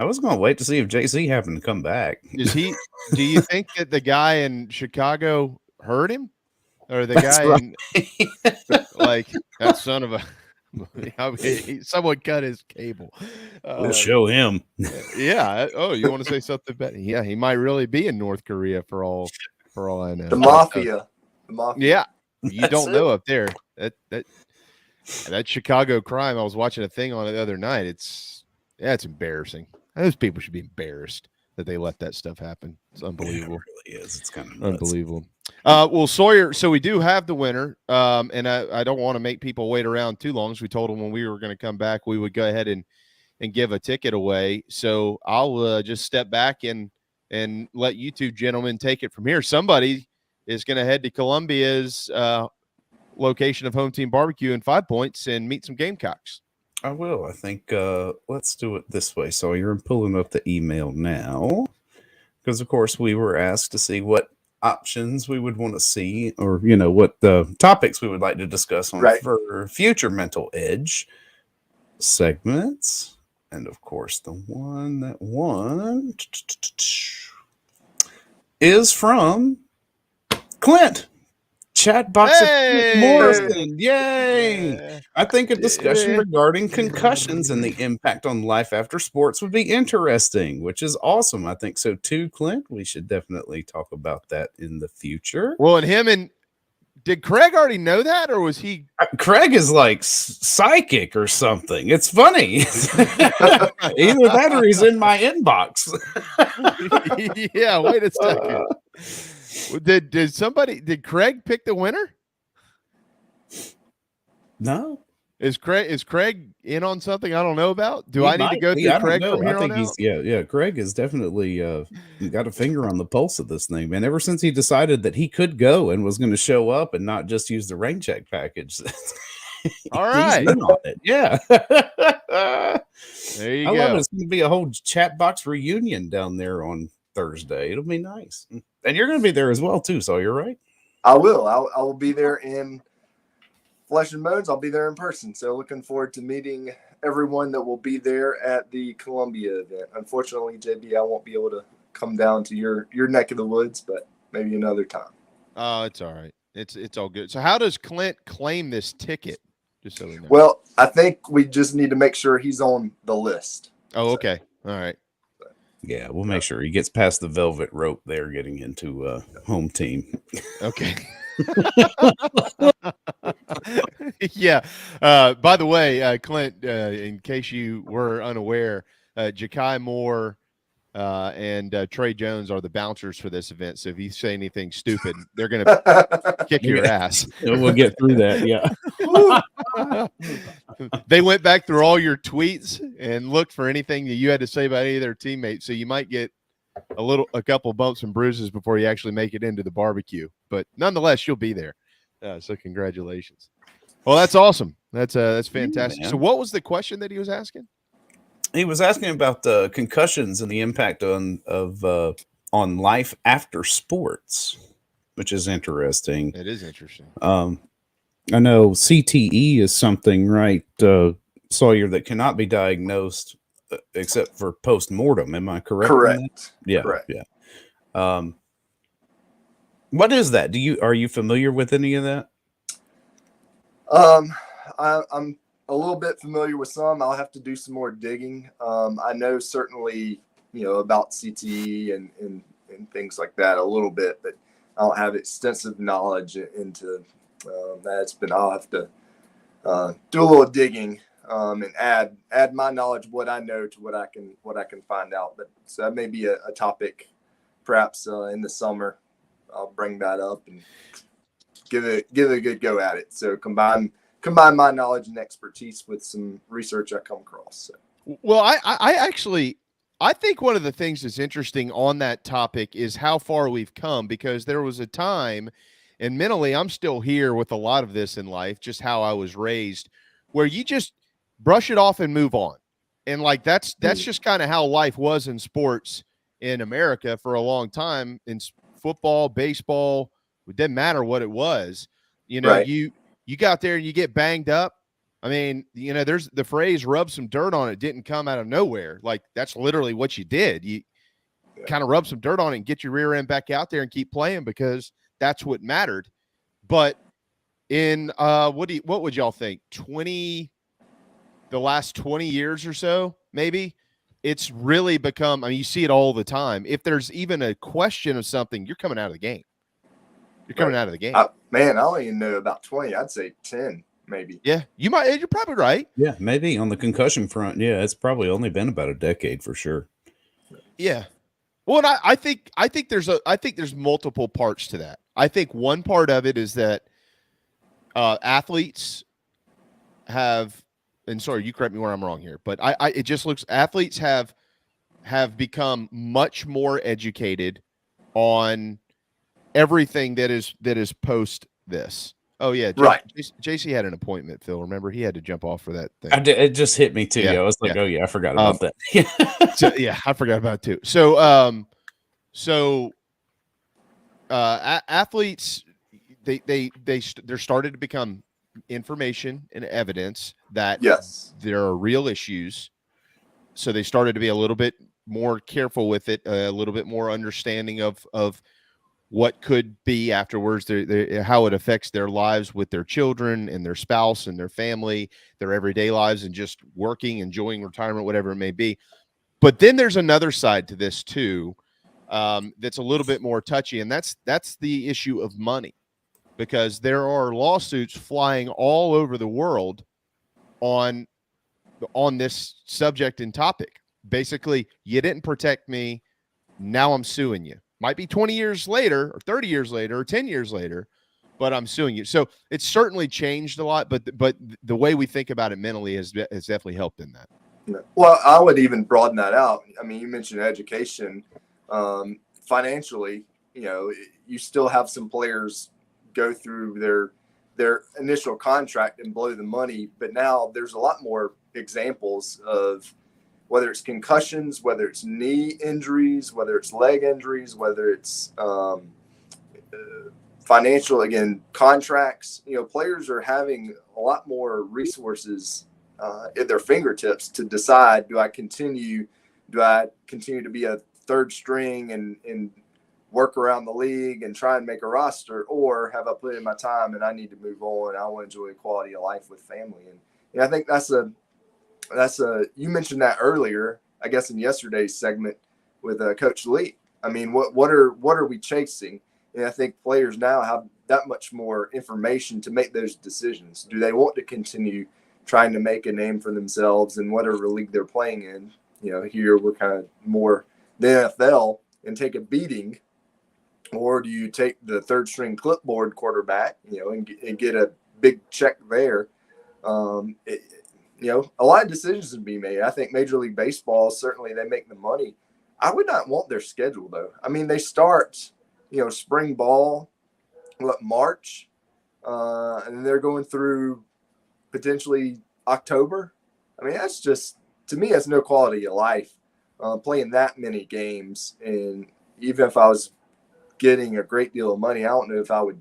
I was going to wait to see if JC happened to come back. Is he? Do you think that the guy in Chicago heard him, or the That's guy right. like that son of a? Someone cut his cable. We'll show him. Yeah. Oh, you want to say something better? Yeah, he might really be in North Korea for all I know. The mafia. Yeah, you don't know up there. That Chicago crime. I was watching a thing on it the other night. It's embarrassing. Those people should be embarrassed that they let that stuff happen. It's unbelievable. It really is. It's kind of unbelievable. Well, Sawyer, so we do have the winner, and I don't want to make people wait around too long. So we told them when we were going to come back, we would go ahead and give a ticket away. So I'll just step back and let you two gentlemen take it from here. Somebody is going to head to Columbia's location of Home Team Barbecue in 5 Points and meet some Gamecocks. I will. I think let's do it this way. So you're pulling up the email now because, of course, we were asked to see what options we would want to see or, what the topics we would like to discuss on for future Mental Edge segments. And, of course, the one that won is from Clint. chat box Hey! of Morrison. Yay! I think a discussion regarding concussions and the impact on life after sports would be interesting, which is awesome. I think so too, Clint. We should definitely talk about that in the future. Well, and did Craig already know that, or was he? Craig is like psychic or something. It's funny. Either that or he's in my inbox. Yeah, wait a second. Did Craig pick the winner? No. Is Craig in on something I don't know about? Do I need to go through Craig from here on out? Yeah. Craig has definitely got a finger on the pulse of this thing, man. Ever since he decided that he could go and was going to show up and not just use the rain check package. All right. He's in on it. Yeah. There you I go. love it. It's going to be a whole chat box reunion down there on Thursday. It'll be nice. And you're going to be there as well too, so you're right. I will. I will be there in flesh and bones. I'll be there in person. So looking forward to meeting everyone that will be there at the Columbia event. Unfortunately, JB, I won't be able to come down to your neck of the woods, but maybe another time. Oh, it's all right. It's all good. So how does Clint claim this ticket? Just so we know. Well, I think we just need to make sure he's on the list. Oh, okay. All right. Yeah, we'll make sure he gets past the velvet rope there getting into home team. Okay. Yeah. By the way, Clint, in case you were unaware, Ja'Kai Moore and Trey Jones are the bouncers for this event. So if you say anything stupid, they're going to kick your ass. We'll get through that. Yeah. They went back through all your tweets and looked for anything that you had to say about any of their teammates. So you might get a couple bumps and bruises before you actually make it into the barbecue. But nonetheless, you'll be there. So congratulations. Well, that's awesome. That's fantastic. So what was the question that he was asking? He was asking about the concussions and the impact on life after sports, which is interesting. It is interesting. I know CTE is something, right, Sawyer, that cannot be diagnosed except for post-mortem. Am I correct? Correct. Yeah. Correct. Yeah. What is that? Are you familiar with any of that? I'm a little bit familiar with some. I'll have to do some more digging. I know certainly, about CTE and things like that a little bit, but I don't have extensive knowledge into that. I'll have to do a little digging and add my knowledge, what I know, to what I can find out. But so that may be a topic, perhaps in the summer. I'll bring that up and give it a good go at it. So combine my knowledge and expertise with some research I come across. So. Well, I think one of the things that's interesting on that topic is how far we've come, because there was a time, and mentally I'm still here with a lot of this in life, just how I was raised, where you just brush it off and move on. And like that's just kind of how life was in sports in America for a long time. In football, baseball, it didn't matter what it was. Right. You got there and you get banged up. I mean, there's the phrase "rub some dirt on it" didn't come out of nowhere. Like that's literally what you did. You kind of rub some dirt on it and get your rear end back out there and keep playing, because that's what mattered. But in what would y'all think? The last 20 years or so, maybe, it's really become, I mean, you see it all the time. If there's even a question of something, you're coming out of the game. You're coming out of the game. Man, I don't even know about 20. I'd say 10, maybe. Yeah, you're probably right. Yeah, maybe on the concussion front. Yeah, it's probably only been about a decade for sure. Yeah. Well, and I think there's multiple parts to that. I think one part of it is that athletes have, and sorry, you correct me where I'm wrong here, but it just looks, athletes have become much more educated on everything that is post this. Oh yeah, right. JC had an appointment, Phil. Remember, he had to jump off for that thing. It just hit me too. Yeah, I was like, yeah. Oh yeah, I forgot about that. Yeah, I forgot about it too. So athletes, there started to become information and evidence that there are real issues. So they started to be a little bit more careful with it, a little bit more understanding of what could be afterwards, how it affects their lives with their children and their spouse and their family, their everyday lives, and just working, enjoying retirement, whatever it may be. But then there's another side to this too, that's a little bit more touchy, and that's the issue of money, because there are lawsuits flying all over the world on this subject and topic. Basically, you didn't protect me, now I'm suing you. Might be 20 years later or 30 years later or 10 years later, but I'm suing you. So it's certainly changed a lot, but the way we think about it mentally has definitely helped in that. Well, I would even broaden that out. I mean, you mentioned education. Financially, you still have some players go through their initial contract and blow the money, but now there's a lot more examples of whether it's concussions, whether it's knee injuries, whether it's leg injuries, whether it's financial, again, contracts. Players are having a lot more resources at their fingertips to decide, do I continue to be a third string and work around the league and try and make a roster, or have I put in my time and I need to move on? I want to enjoy quality of life with family. And I think that's you mentioned that earlier, I guess, in yesterday's segment with Coach Lee. I mean, what are we chasing? And I think players now have that much more information to make those decisions. Do they want to continue trying to make a name for themselves in whatever league they're playing in? Here we're kind of more the NFL and take a beating, or do you take the third string clipboard quarterback, and get a big check there? A lot of decisions to be made. I think Major League Baseball, certainly they make the money. I would not want their schedule, though. I mean, they start, spring ball, March, and they're going through potentially October. I mean, that's just, to me, that's no quality of life, playing that many games. And even if I was getting a great deal of money, I don't know if I would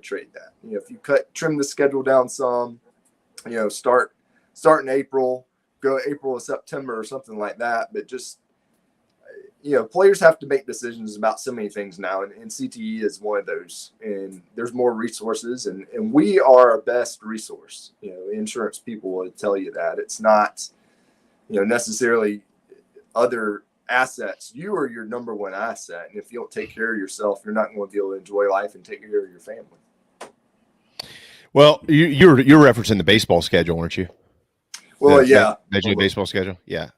trade that. If you trim the schedule down some, start in April, go April to September or something like that. But just, players have to make decisions about so many things now, and CTE is one of those. And there's more resources, and we are our best resource. Insurance people will tell you that. It's not, necessarily other assets. You are your number one asset, and if you don't take care of yourself, you're not going to be able to enjoy life and take care of your family. Well, you're referencing the baseball schedule, aren't you? Well, yeah, Major League Baseball schedule. Yeah,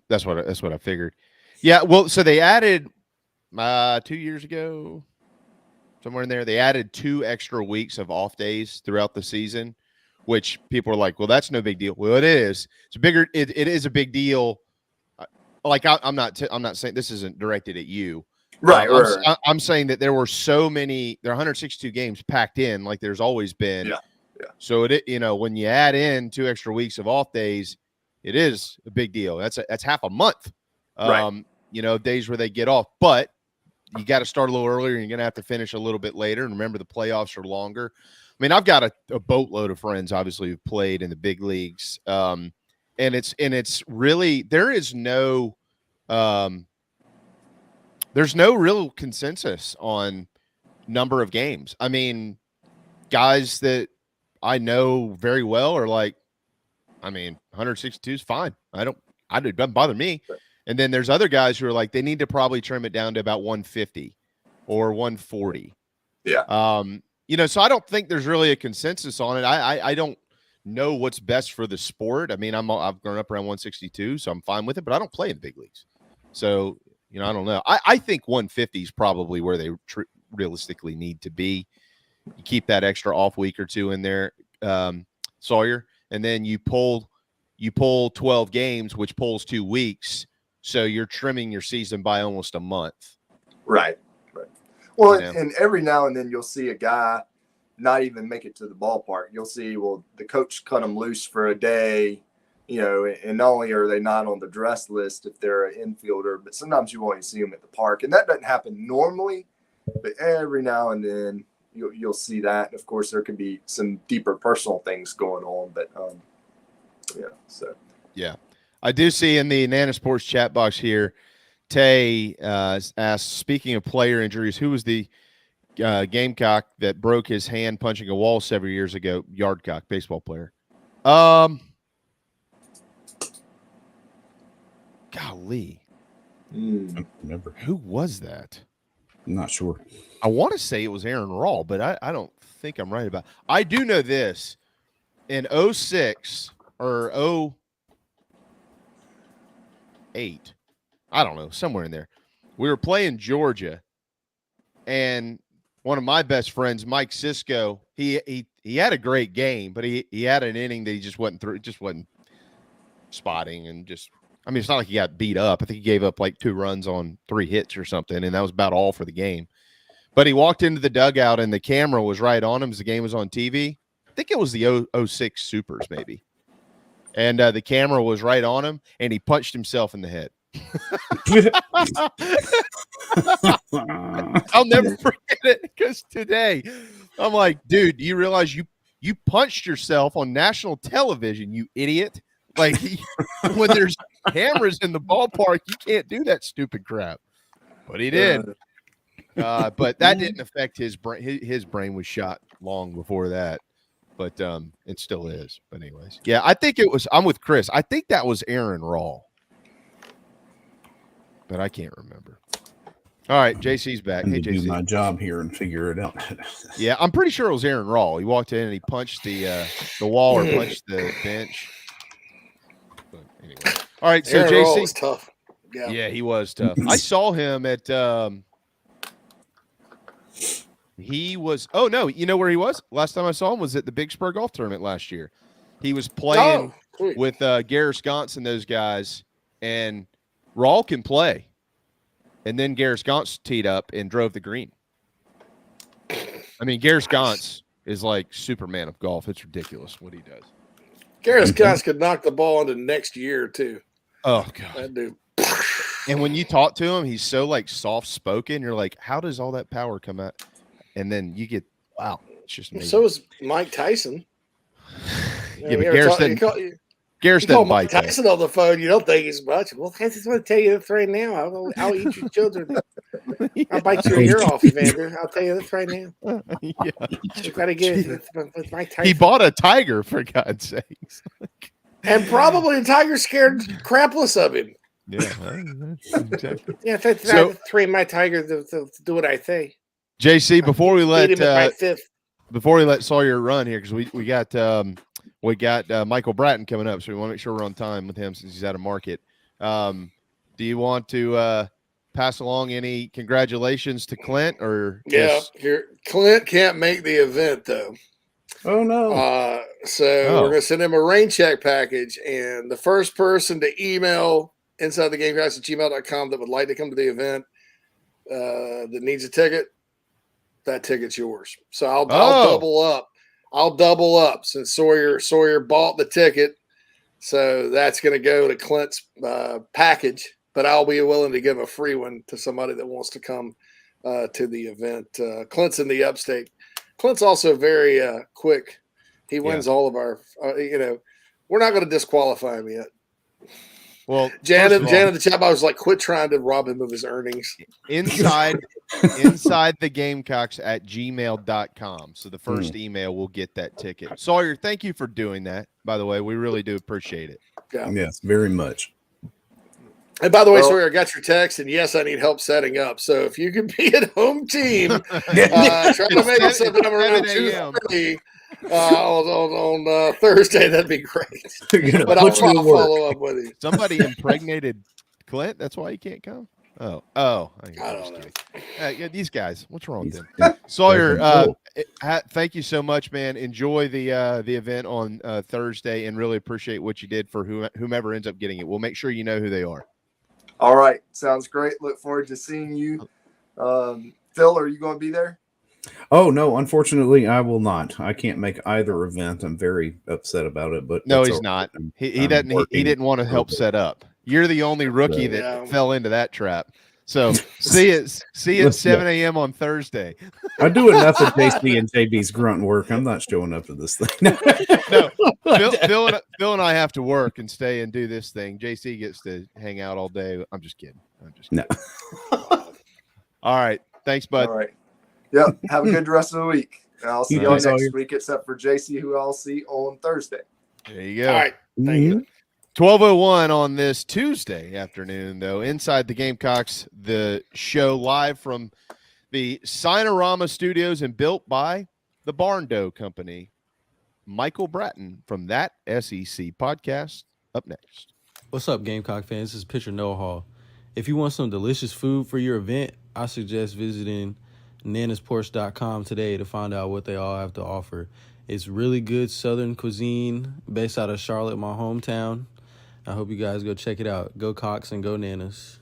that's what I figured. Yeah, well, so they added 2 years ago, somewhere in there, they added 2 extra weeks of off days throughout the season, which people are like, well, that's no big deal. Well, it is. It is a big deal. Like I'm not saying this isn't directed at you. Right. I'm saying that there were so many, there are 162 games packed in, like there's always been. Yeah. So when you add in 2 extra weeks of off days, it is a big deal. That's half a month. Right. Days where they get off, but you got to start a little earlier, and you're going to have to finish a little bit later. And remember, the playoffs are longer. I mean, I've got a boatload of friends, obviously, who've played in the big leagues. And it's really, there's no real consensus on number of games. I mean, guys that I know very well are like, 162 is fine. It doesn't bother me. And then there's other guys who are like, they need to probably trim it down to about 150 or 140. Yeah. So I don't think there's really a consensus on it. I don't know what's best for the sport. I mean, I've grown up around 162, so I'm fine with it, but I don't play in the big leagues. So, I don't know. I think 150 is probably where they realistically need to be. You keep that extra off week or two in there, Sawyer, and then you pull 12 games, which pulls 2 weeks. So you're trimming your season by almost a month. Right. Well, and every now and then you'll see a guy not even make it to the ballpark. You'll see, the coach cut them loose for a day, and not only are they not on the dress list if they're an infielder, but sometimes you only see them at the park. And that doesn't happen normally, but every now and then you'll see that. And of course, there could be some deeper personal things going on, but Yeah. I do see in the Nana Sports chat box here, Tay asks, speaking of player injuries, who was the Gamecock that broke his hand punching a wall several years ago. Yardcock, baseball player. Golly. I remember. Who was that? I'm not sure. I want to say it was Aaron Rawl, but I don't think I'm right about it. I do know this. In 06 or 08, I don't know, somewhere in there, we were playing Georgia, and one of my best friends, Mike Sisko, he had a great game, but he had an inning that he just wasn't through, just wasn't spotting, and just, I mean, it's not like he got beat up. I think he gave up like 2 runs on 3 hits or something, and that was about all for the game. But he walked into the dugout, and the camera was right on him as the game was on TV. I think it was the 06 Supers, maybe. And the camera was right on him, and he punched himself in the head. I'll never forget it, because today I'm like, dude, do you realize you punched yourself on national television, you idiot? Like, when there's cameras in the ballpark, you can't do that stupid crap. But he did. But that didn't affect his brain. His brain was shot long before that. But it still is. But anyways, yeah, I think it was. I'm with Chris. I think that was Aaron Rawl, but I can't remember. All right, JC's back. Hey, JC. Do my job here and figure it out. Yeah, I'm pretty sure it was Aaron Rawl. He walked in and he punched the wall or punched the bench. But anyway, all right. So Aaron JC Rawl was tough. Yeah, he was tough. I saw him at. He was. Oh no, you know where he was? Last time I saw him was at the Big Spur Golf Tournament last year. He was playing with Garrett Sconce and those guys, and Rawl can play. And then Garrett Sconce teed up and drove the green. I mean, Garrett Sconce is like Superman of golf. It's ridiculous what he does. Garrett Sconce could knock the ball into next year too. Oh god, that dude. And when you talk to him, he's so like soft spoken. You're like, how does all that power come out? And then you get, wow, it's just amazing. So is Mike Tyson. Yeah, but Garrett doesn't bite. Tyson on the phone. You don't think he's much. Well, I just want to tell you this right now. I'll eat your children. I'll bite your ear off, Evander. I'll tell you this right now. Yeah, you got to get it with Mike Tyson. He bought a tiger, for God's sakes. And probably the tiger scared crapless of him. Yeah, exactly. Yeah, so, train my tiger to do what I say. JC, before we let Sawyer run here, because we got Michael Bratton coming up, so we want to make sure we're on time with him since he's out of market. Do you want to pass along any congratulations to Clint, or Clint can't make the event though. Oh no! We're gonna send him a rain check package, and the first person to email insidethegamecocks@gmail.com that would like to come to the event that needs a ticket, that ticket's yours. So I'll double up. I'll double up since Sawyer bought the ticket. So that's going to go to Clint's package, but I'll be willing to give a free one to somebody that wants to come to the event. Clint's in the upstate. Clint's also very quick. He wins all of our, we're not going to disqualify him yet. Well, Janet, the chat box was like, quit trying to rob him of his earnings. Inside the Gamecocks at gmail.com. So the first email will get that ticket. Sawyer, thank you for doing that. By the way, we really do appreciate it. Yeah. Yes, very much. And by the way, Sawyer, I got your text, and yes, I need help setting up. So if you could be at home team, try to make it something around 2:30 on Thursday, that'd be great. But I'll follow up with you. Somebody impregnated Clint. That's why he can't come. I don't know. These guys, what's wrong with them? Sawyer, thank you so much, man. Enjoy the event on Thursday, and really appreciate what you did for whomever ends up getting it. We'll make sure you know who they are. All right, sounds great. Look forward to seeing you. Phil, are you going to be there? Oh no, unfortunately, I will not. I can't make either event. I'm very upset about it. But no, he's not. He doesn't. He didn't want to help set up. You're the only rookie that fell into that trap. So see you at 7 a.m. on Thursday. I do enough of JC and JB's grunt work. I'm not showing up to this thing. No, Phil and I have to work and stay and do this thing. JC gets to hang out all day. I'm just kidding. No. All right. Thanks, bud. All right. Yep. Have a good rest of the week. And I'll see y'all too, Sawyer. next week, except for JC, who I'll see on Thursday. There you go. All right. Thank you. 12:01 on this Tuesday afternoon, though. Inside the Gamecocks, the show live from the Signorama Studios and built by the Barn Dough Company. Michael Bratton from That SEC Podcast up next. What's up, Gamecock fans? This is Pitcher Noah Hall. If you want some delicious food for your event, I suggest visiting nanasporch.com today to find out what they all have to offer. It's really good Southern cuisine based out of Charlotte, my hometown. I hope you guys go check it out. Go Cox and go Nanas.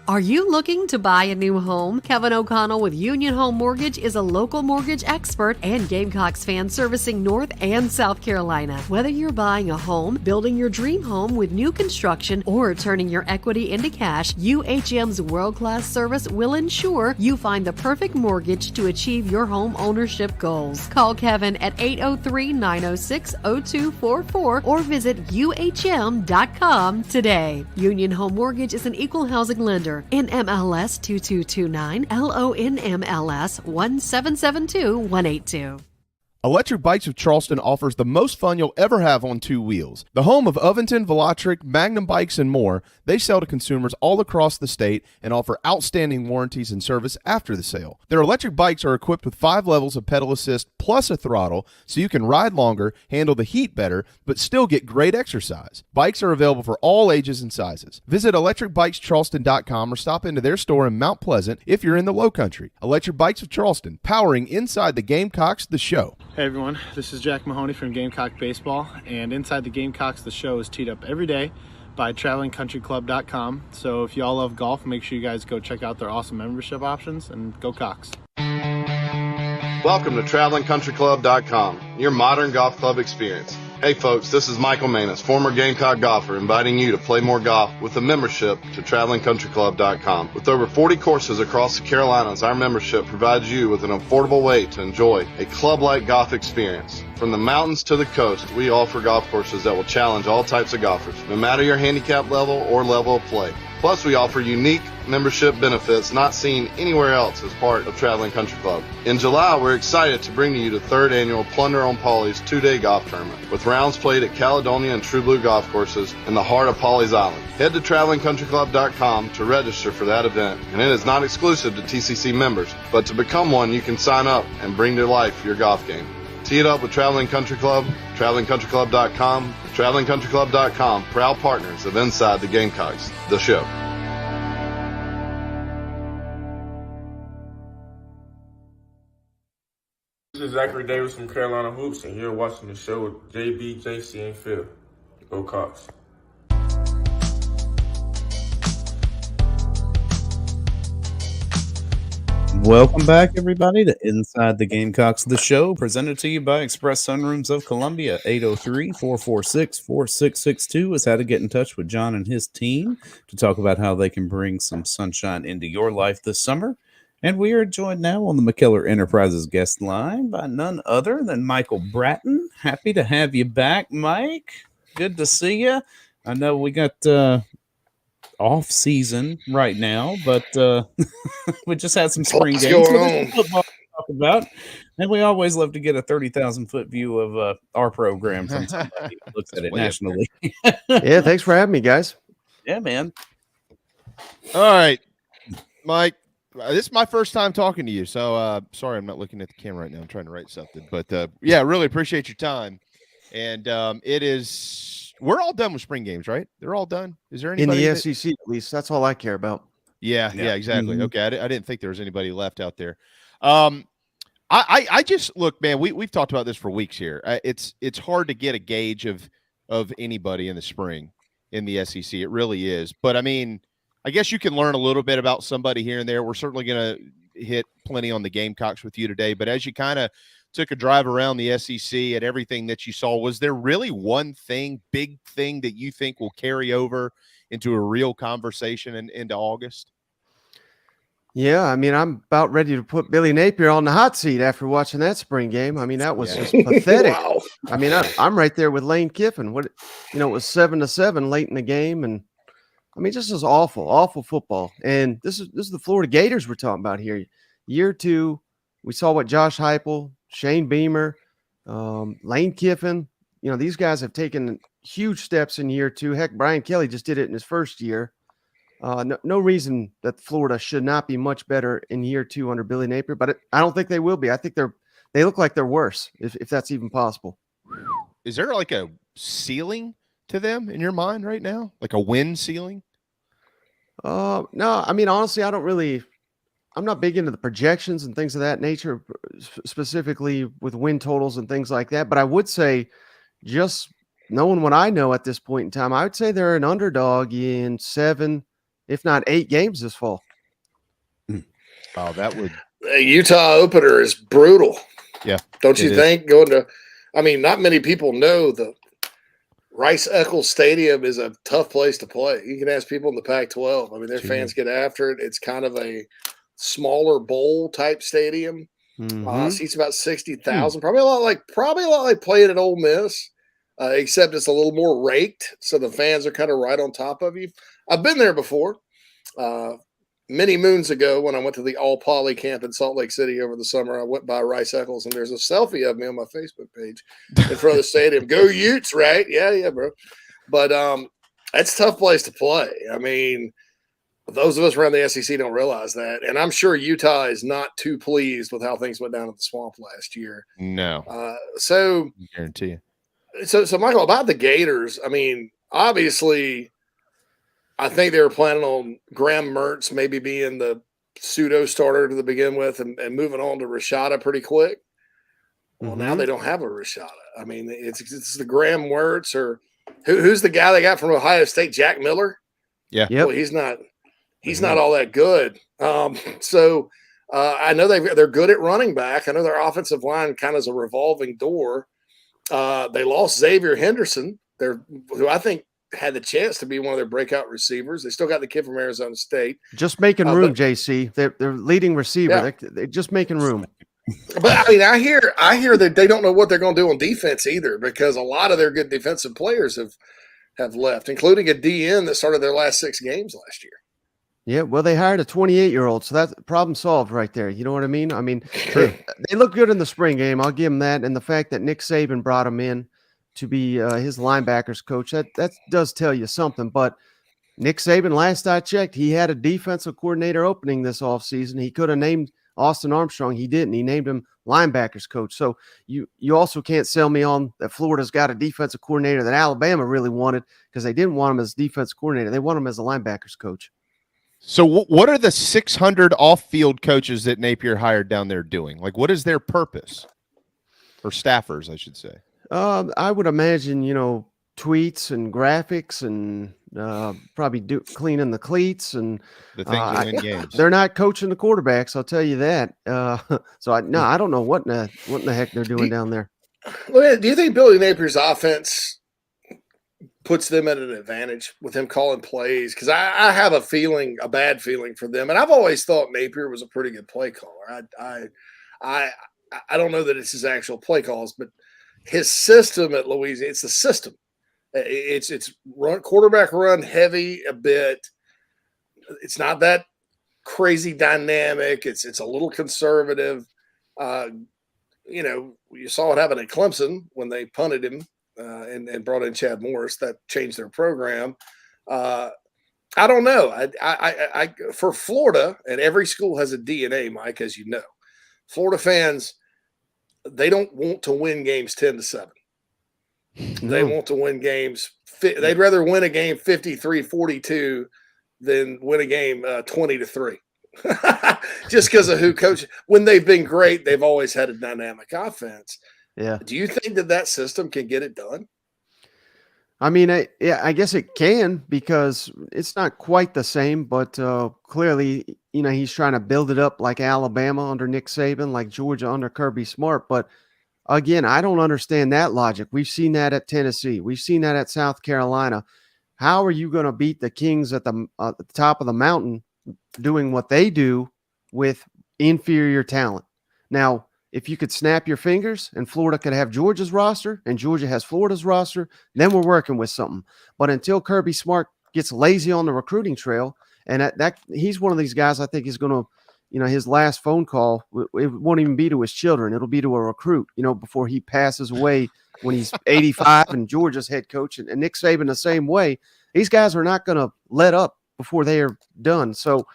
Are you looking to buy a new home? Kevin O'Connell with Union Home Mortgage is a local mortgage expert and Gamecocks fan servicing North and South Carolina. Whether you're buying a home, building your dream home with new construction, or turning your equity into cash, UHM's world-class service will ensure you find the perfect mortgage to achieve your home ownership goals. Call Kevin at 803-906-0244 or visit UHM.com today. Union Home Mortgage is an equal housing lender. NMLS 2229, LONMLS 1772182. Electric Bikes of Charleston offers the most fun you'll ever have on two wheels. The home of Oventon, Velotric, Magnum Bikes, and more, they sell to consumers all across the state and offer outstanding warranties and service after the sale. Their electric bikes are equipped with 5 levels of pedal assist plus a throttle, so you can ride longer, handle the heat better, but still get great exercise. Bikes are available for all ages and sizes. Visit electricbikescharleston.com or stop into their store in Mount Pleasant if you're in the Low Country. Electric Bikes of Charleston, powering Inside the Gamecocks, the show. Hey everyone, this is Jack Mahoney from Gamecock Baseball, and Inside the Gamecocks, the show is teed up every day by travelingcountryclub.com. So if y'all love golf, make sure you guys go check out their awesome membership options, and go Cox. Welcome to travelingcountryclub.com, your modern golf club experience. Hey folks, this is Michael Manus, former Gamecock golfer, inviting you to play more golf with a membership to travelingcountryclub.com. With over 40 courses across the Carolinas, our membership provides you with an affordable way to enjoy a club-like golf experience. From the mountains to the coast, we offer golf courses that will challenge all types of golfers, no matter your handicap level or level of play. Plus, we offer unique membership benefits not seen anywhere else as part of Traveling Country Club. In July, we're excited to bring to you the 3rd annual Plunder on Pawleys 2-day golf tournament, with rounds played at Caledonia and True Blue golf courses in the heart of Pawleys Island. Head to travelingcountryclub.com to register for that event, and it is not exclusive to TCC members, but to become one, you can sign up and bring to life your golf game. Tee it up with Traveling Country Club, travelingcountryclub.com, travelingcountryclub.com, proud partners of Inside the Gamecocks, the show. This is Zachary Davis from Carolina Hoops, and you're watching the show with JB, JC, and Phil. Go Cox. Welcome back, everybody, to Inside the Gamecocks, the show, presented to you by Express Sunrooms of Columbia. 803-446-4662 is how to get in touch with John and his team to talk about how they can bring some sunshine into your life this summer. And we are joined now on the McKellar Enterprises guest line by none other than Michael Bratton. Happy to have you back, Mike. Good to see you. I know we got off season right now, but we just had some spring games football to talk about, and we always love to get a 30,000-foot view of our program from somebody who looks at it nationally. Yeah, thanks for having me, guys. Yeah, man. All right, Mike. This is my first time talking to you, so sorry I'm not looking at the camera right now. I'm trying to write something, but yeah, really appreciate your time. And it is. We're all done with spring games, right? They're all done. Is there anybody in the SEC? At least that's all I care about. Yeah, exactly. Mm-hmm. Okay, I didn't think there was anybody left out there. I just look, man. We've talked about this for weeks here. It's hard to get a gauge of anybody in the spring in the SEC. It really is. But I mean, I guess you can learn a little bit about somebody here and there. We're certainly going to hit plenty on the Gamecocks with you today. But as you kind of took a drive around the SEC at everything that you saw, was there really one big thing that you think will carry over into a real conversation into August? Yeah, I mean, I'm about ready to put Billy Napier on the hot seat after watching that spring game. I mean, that was just pathetic. Wow. I mean, I'm right there with Lane Kiffin. It was 7-7 late in the game, and I mean, this is awful, awful football. And this is the Florida Gators we're talking about here. year 2, we saw what Josh Heupel, Shane Beamer, Lane Kiffin, these guys have taken huge steps in year 2. Heck, Brian Kelly just did it in his first year. No reason that Florida should not be much better in year 2 under Billy Napier, but I don't think they will be. I think they look like they're worse, if that's even possible. Is there like a ceiling to them in your mind right now? Like a win ceiling? No, I mean, honestly, I'm not big into the projections and things of that nature, specifically with win totals and things like that. But I would say, just knowing what I know at this point in time, I would say they're an underdog in 7, if not 8 games this fall. Oh, that would. The Utah opener is brutal. Yeah. Don't you think? Not many people know the Rice-Eccles Stadium is a tough place to play. You can ask people in the Pac-12. I mean, their fans get after it. It's kind of a smaller bowl type stadium. Seats about 60,000. Probably a lot like playing at Ole Miss, except it's a little more raked, so the fans are kind of right on top of you. I've been there before. Many moons ago, when I went to the All Poly camp in Salt Lake City over the summer, I went by Rice-Eccles, and there's a selfie of me on my Facebook page in front of the stadium. Go Utes, right? Yeah, bro. But that's a tough place to play. I mean, those of us around the SEC don't realize that, and I'm sure Utah is not too pleased with how things went down at the Swamp last year. No. So I guarantee you. So Michael, about the Gators, I mean, obviously, I think they were planning on Graham Mertz maybe being the pseudo starter to begin with and moving on to Rashada pretty quick. Well, now they don't have a Rashada. I mean, it's the Graham Mertz or who's the guy they got from Ohio State, Jack Miller? Yeah. Yep. Well, he's not all that good. So I know they're good at running back. I know their offensive line kind of is a revolving door. They lost Xavier Henderson, who I think had the chance to be one of their breakout receivers. They still got the kid from Arizona State. Just making room, JC. They're leading receiver. Yeah. They're just making room. But I mean, I hear that they don't know what they're going to do on defense either, because a lot of their good defensive players have left, including a DN that started their last 6 games last year. Yeah, well, they hired a 28-year-old, so that's problem solved right there. You know what I mean? I mean, they look good in the spring game. I'll give them that, and the fact that Nick Saban brought him in to be his linebackers coach, that does tell you something. But Nick Saban, last I checked, he had a defensive coordinator opening this offseason. He could have named Austin Armstrong. He didn't. He named him linebackers coach. So you also can't sell me on that Florida's got a defensive coordinator that Alabama really wanted, because they didn't want him as defensive coordinator. They want him as a linebackers coach. So what are the 600 off-field coaches that Napier hired down there doing? Like, what is their purpose? Or staffers, I should say. I would imagine, tweets and graphics and probably cleaning the cleats and the things that win games. They're not coaching the quarterbacks, I'll tell you that. So I don't know what in the heck they're doing down there. Well, do you think Billy Napier's offense puts them at an advantage with him calling plays? Because I have a bad feeling for them, and I've always thought Napier was a pretty good play caller. I don't know that it's his actual play calls, but his system at Louisiana, it's the system. It's quarterback run heavy a bit. It's not that crazy dynamic. It's a little conservative. You saw what happened at Clemson when they punted him and brought in Chad Morris. That changed their program. I don't know. I for Florida, and every school has a DNA, Mike, as you know. Florida fans, they don't want to win games 10-7. They want to win games. They'd rather win a game 53-42 than win a game 20-3. Just because of who coaches. When they've been great, they've always had a dynamic offense. Yeah. Do you think that system can get it done? I mean, I guess it can, because it's not quite the same, but clearly, he's trying to build it up like Alabama under Nick Saban, like Georgia under Kirby Smart. But again, I don't understand that logic. We've seen that at Tennessee. We've seen that at South Carolina. How are you going to beat the Kings at the top of the mountain doing what they do with inferior talent? Now, if you could snap your fingers and Florida could have Georgia's roster and Georgia has Florida's roster, then we're working with something. But until Kirby Smart gets lazy on the recruiting trail, and that he's one of these guys I think is going to his last phone call, it won't even be to his children. It'll be to a recruit, before he passes away when he's 85 and Georgia's head coach and Nick Saban the same way. These guys are not going to let up before they are done. So,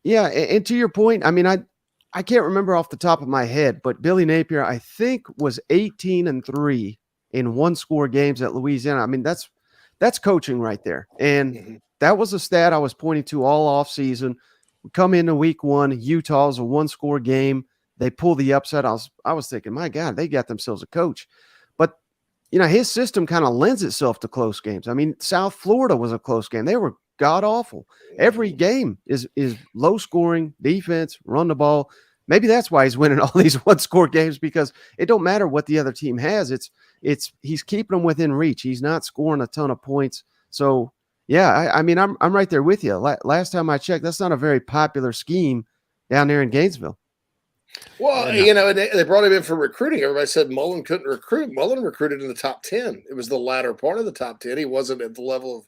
yeah, and to your point, I mean, I can't remember off the top of my head, but Billy Napier, I think, was 18-3 in one-score games at Louisiana. I mean, that's coaching right there. And that was a stat I was pointing to all offseason. We come into week 1, Utah's a one-score game. They pull the upset. I was thinking, my God, they got themselves a coach. But, his system kind of lends itself to close games. I mean, South Florida was a close game. They were god-awful. Every game is low-scoring, defense, run the ball. Maybe that's why he's winning all these one-score games, because it don't matter what the other team has. He's keeping them within reach. He's not scoring a ton of points. So, yeah, I mean, I'm right there with you. Last time I checked, that's not a very popular scheme down there in Gainesville. Well, they brought him in for recruiting. Everybody said Mullen couldn't recruit. Mullen recruited in the top 10. It was the latter part of the top 10. He wasn't at the level of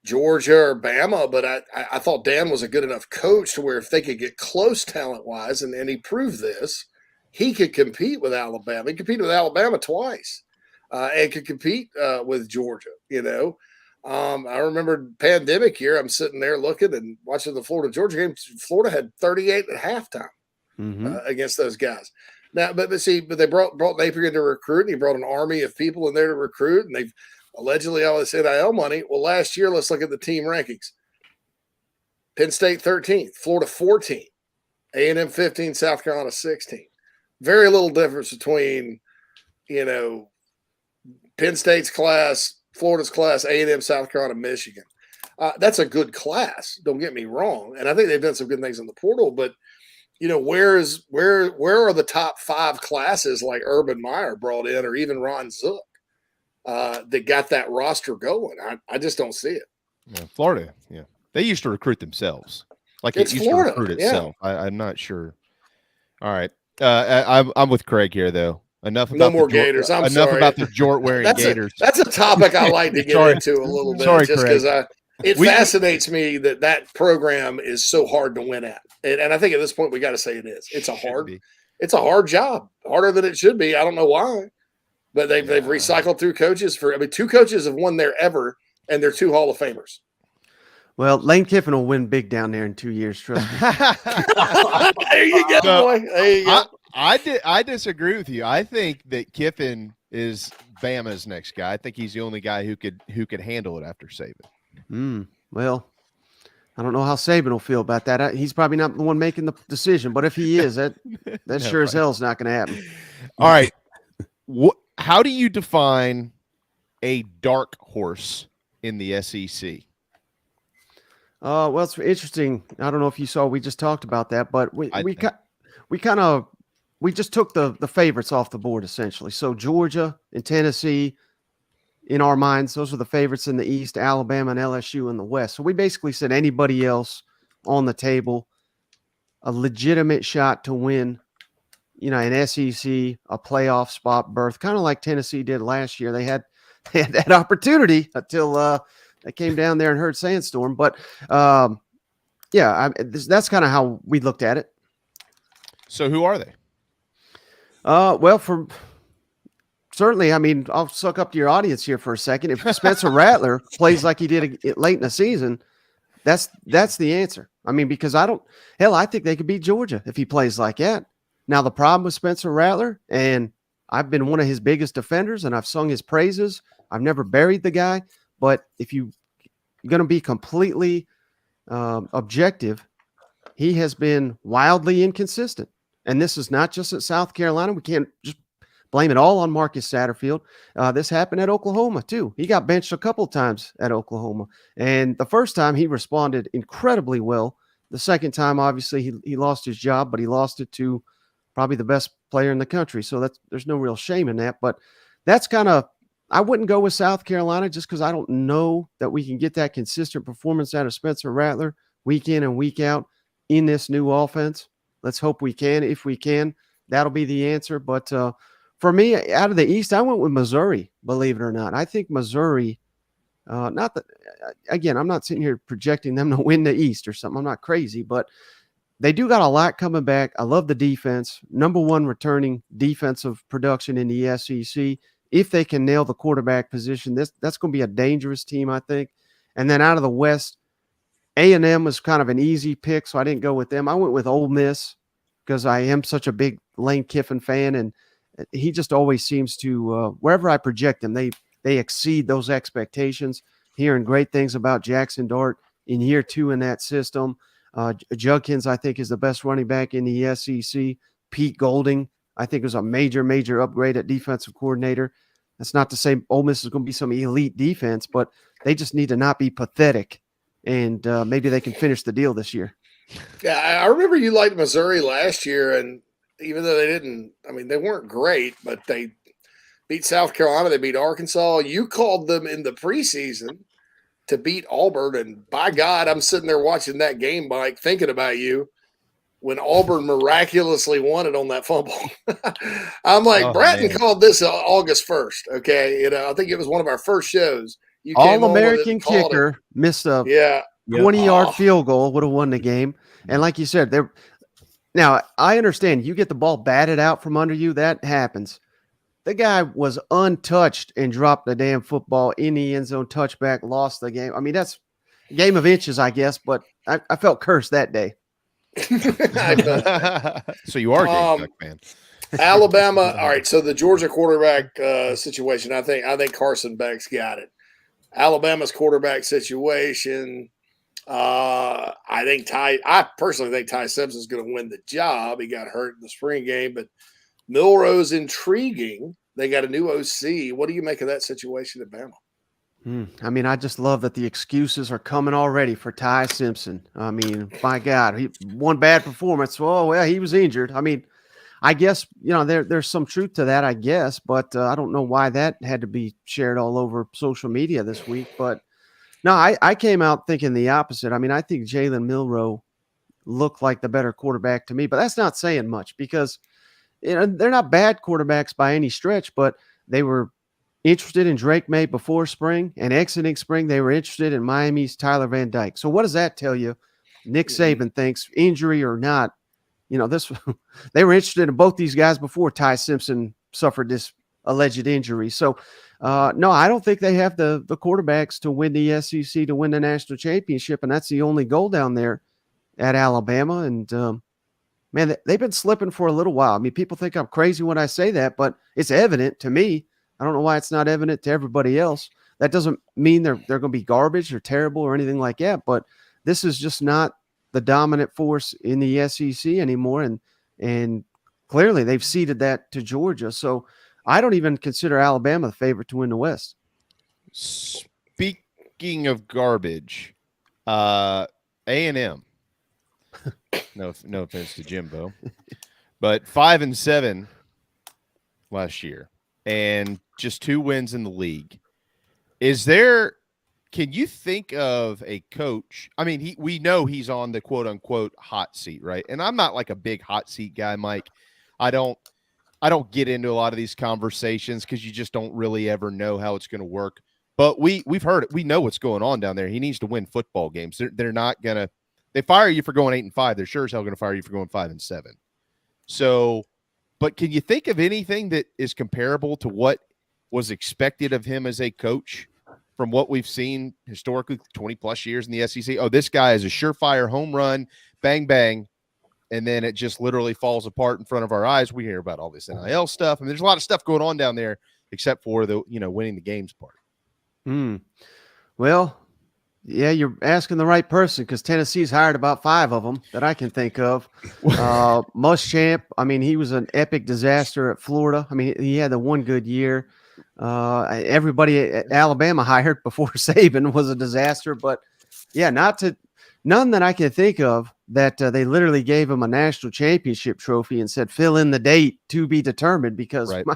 Georgia or Bama, but I thought Dan was a good enough coach to where if they could get close talent-wise, and he proved this, he could compete with Alabama. He competed with Alabama twice and could compete with Georgia, I remember pandemic year, I'm sitting there looking and watching the Florida-Georgia game. Florida had 38 at halftime against those guys. Now, but they brought Napier in to recruit, and he brought an army of people in there to recruit, and they've allegedly all this NIL money. Well, last year, let's look at the team rankings. Penn State 13th, Florida 14th, A&M 15, South Carolina 16. Very little difference between, Penn State's class, Florida's class, A&M, South Carolina, Michigan. That's a good class. Don't get me wrong. And I think they've done some good things in the portal, but where are the top 5 classes like Urban Meyer brought in, or even Ron Zook, that got that roster going? I just don't see it. Yeah, Florida, yeah, they used to recruit themselves. Like it's it used Florida, to recruit itself. Yeah. I'm not sure. All right, I'm with Craig here though. Enough about no more Gators. I'm enough sorry. about the Jort wearing Gators. That's a topic I like to get into a little bit, just because it fascinates me that program is so hard to win at, and I think at this point we got to say it is. It's a hard job, harder than it should be. I don't know why, but they've recycled through coaches 2 coaches have won there ever, and they're 2 Hall of Famers. Well, Lane Kiffin will win big down there in 2 years. Trust me. There you go, boy. There you go. I disagree with you. I think that Kiffin is Bama's next guy. I think he's the only guy who could handle it after Saban. Well, I don't know how Saban will feel about that. He's probably not the one making the decision, but if he is, that sure as hell is not going to happen. All right. How do you define a dark horse in the SEC? Well, it's interesting. I don't know if you saw, we just talked about that, but we just took the favorites off the board essentially. So Georgia and Tennessee, in our minds, those are the favorites in the East, Alabama and LSU in the West. So we basically said anybody else on the table, a legitimate shot to win, an SEC, a playoff spot berth, kind of like Tennessee did last year. They had that opportunity until they came down there and heard Sandstorm. But that's kind of how we looked at it. So who are they? Well, certainly, I mean, I'll suck up to your audience here for a second. If Spencer Rattler plays like he did late in the season, that's the answer. I mean, because I think they could beat Georgia if he plays like that. Now, the problem with Spencer Rattler, and I've been one of his biggest defenders, and I've sung his praises. I've never buried the guy, but if you're going to be completely objective, he has been wildly inconsistent. And this is not just at South Carolina. We can't just blame it all on Marcus Satterfield. This happened at Oklahoma, too. He got benched a couple times at Oklahoma. And the first time he responded incredibly well. The second time, obviously, he lost his job, but he lost it to probably the best player in the country. So there's no real shame in that. But that's kind of, I wouldn't go with South Carolina just because I don't know that we can get that consistent performance out of Spencer Rattler week in and week out in this new offense. Let's hope we can. If we can, that'll be the answer. But for me, out of the East, I went with Missouri, believe it or not. I think Missouri, again, I'm not sitting here projecting them to win the East or something. I'm not crazy, but they do got a lot coming back. I love the defense. Number one returning defensive production in the SEC. If they can nail the quarterback position, that's going to be a dangerous team, I think. And then out of the West, A&M was kind of an easy pick, so I didn't go with them. I went with Ole Miss because I am such a big Lane Kiffin fan, and he just always seems to, wherever I project him, they exceed those expectations. Hearing great things about Jackson Dart in year 2 in that system. Judkins, I think, is the best running back in the SEC. Pete Golding, I think, is a major upgrade at defensive coordinator. That's not to say Ole Miss is going to be some elite defense, but they just need to not be pathetic, and maybe they can finish the deal this year. Yeah, I remember you liked Missouri last year, and even though they weren't great, but they beat South Carolina, they beat Arkansas. You called them in the preseason to beat Auburn, and by God, I'm sitting there watching that game, Mike, thinking about you when Auburn miraculously won it on that fumble. I'm like, Bratton called this August 1st, okay? I think it was one of our first shows. You All-American kicker missed a 20-yard field goal, would have won the game. And like you said, now I understand you get the ball batted out from under you, that happens. The guy was untouched and dropped the damn football in the end zone, touchback, lost the game. I mean, that's a game of inches, I guess, but I felt cursed that day. So you are a Gamecock fan. Alabama. All right. So the Georgia quarterback situation, I think Carson Beck's got it. Alabama's quarterback situation. I personally think Ty Simpson's going to win the job. He got hurt in the spring game, but Milroe's intriguing. They got a new OC. What do you make of that situation at Bama? I mean, I just love that the excuses are coming already for Ty Simpson. I mean, my God, one bad performance. Oh, well, he was injured. I mean, I guess, there's some truth to that, I guess, but I don't know why that had to be shared all over social media this week. But no, I came out thinking the opposite. I mean, I think Jalen Milroe looked like the better quarterback to me, but that's not saying much because they're not bad quarterbacks by any stretch, but they were interested in Drake May before spring, and exiting spring, they were interested in Miami's Tyler Van Dyke. So what does that tell you? Nick Saban thinks, injury or not, they were interested in both these guys before Ty Simpson suffered this alleged injury. So, no, I don't think they have the quarterbacks to win the SEC, to win the national championship, and that's the only goal down there at Alabama. And, man, they've been slipping for a little while. I mean, people think I'm crazy when I say that, but it's evident to me. I don't know why it's not evident to everybody else. That doesn't mean they're going to be garbage or terrible or anything like that, but this is just not the dominant force in the SEC anymore, and clearly they've ceded that to Georgia. So I don't even consider Alabama the favorite to win the West. Speaking of garbage, A&M. No offense to Jimbo, but 5-7 last year. And just 2 wins in the league. Can you think of a coach? I mean, we know he's on the quote unquote hot seat, right? And I'm not like a big hot seat guy, Mike. I don't get into a lot of these conversations because you just don't really ever know how it's going to work. But we've heard it. We know what's going on down there. He needs to win football games. They're not gonna. They fire you for going 8-5. They're sure as hell going to fire you for going 5-7. So. But can you think of anything that is comparable to what was expected of him as a coach from what we've seen historically 20-plus years in the SEC? Oh, this guy is a surefire home run, bang, bang, and then it just literally falls apart in front of our eyes. We hear about all this NIL stuff. I mean, there's a lot of stuff going on down there except for the winning the games part. Well, yeah, you're asking the right person because Tennessee's hired about 5 of them that I can think of. Muschamp, I mean, he was an epic disaster at Florida. I mean, he had the one good year. Everybody at Alabama hired before Saban was a disaster. But, yeah, none that I can think of that they literally gave him a national championship trophy and said, fill in the date to be determined because, right.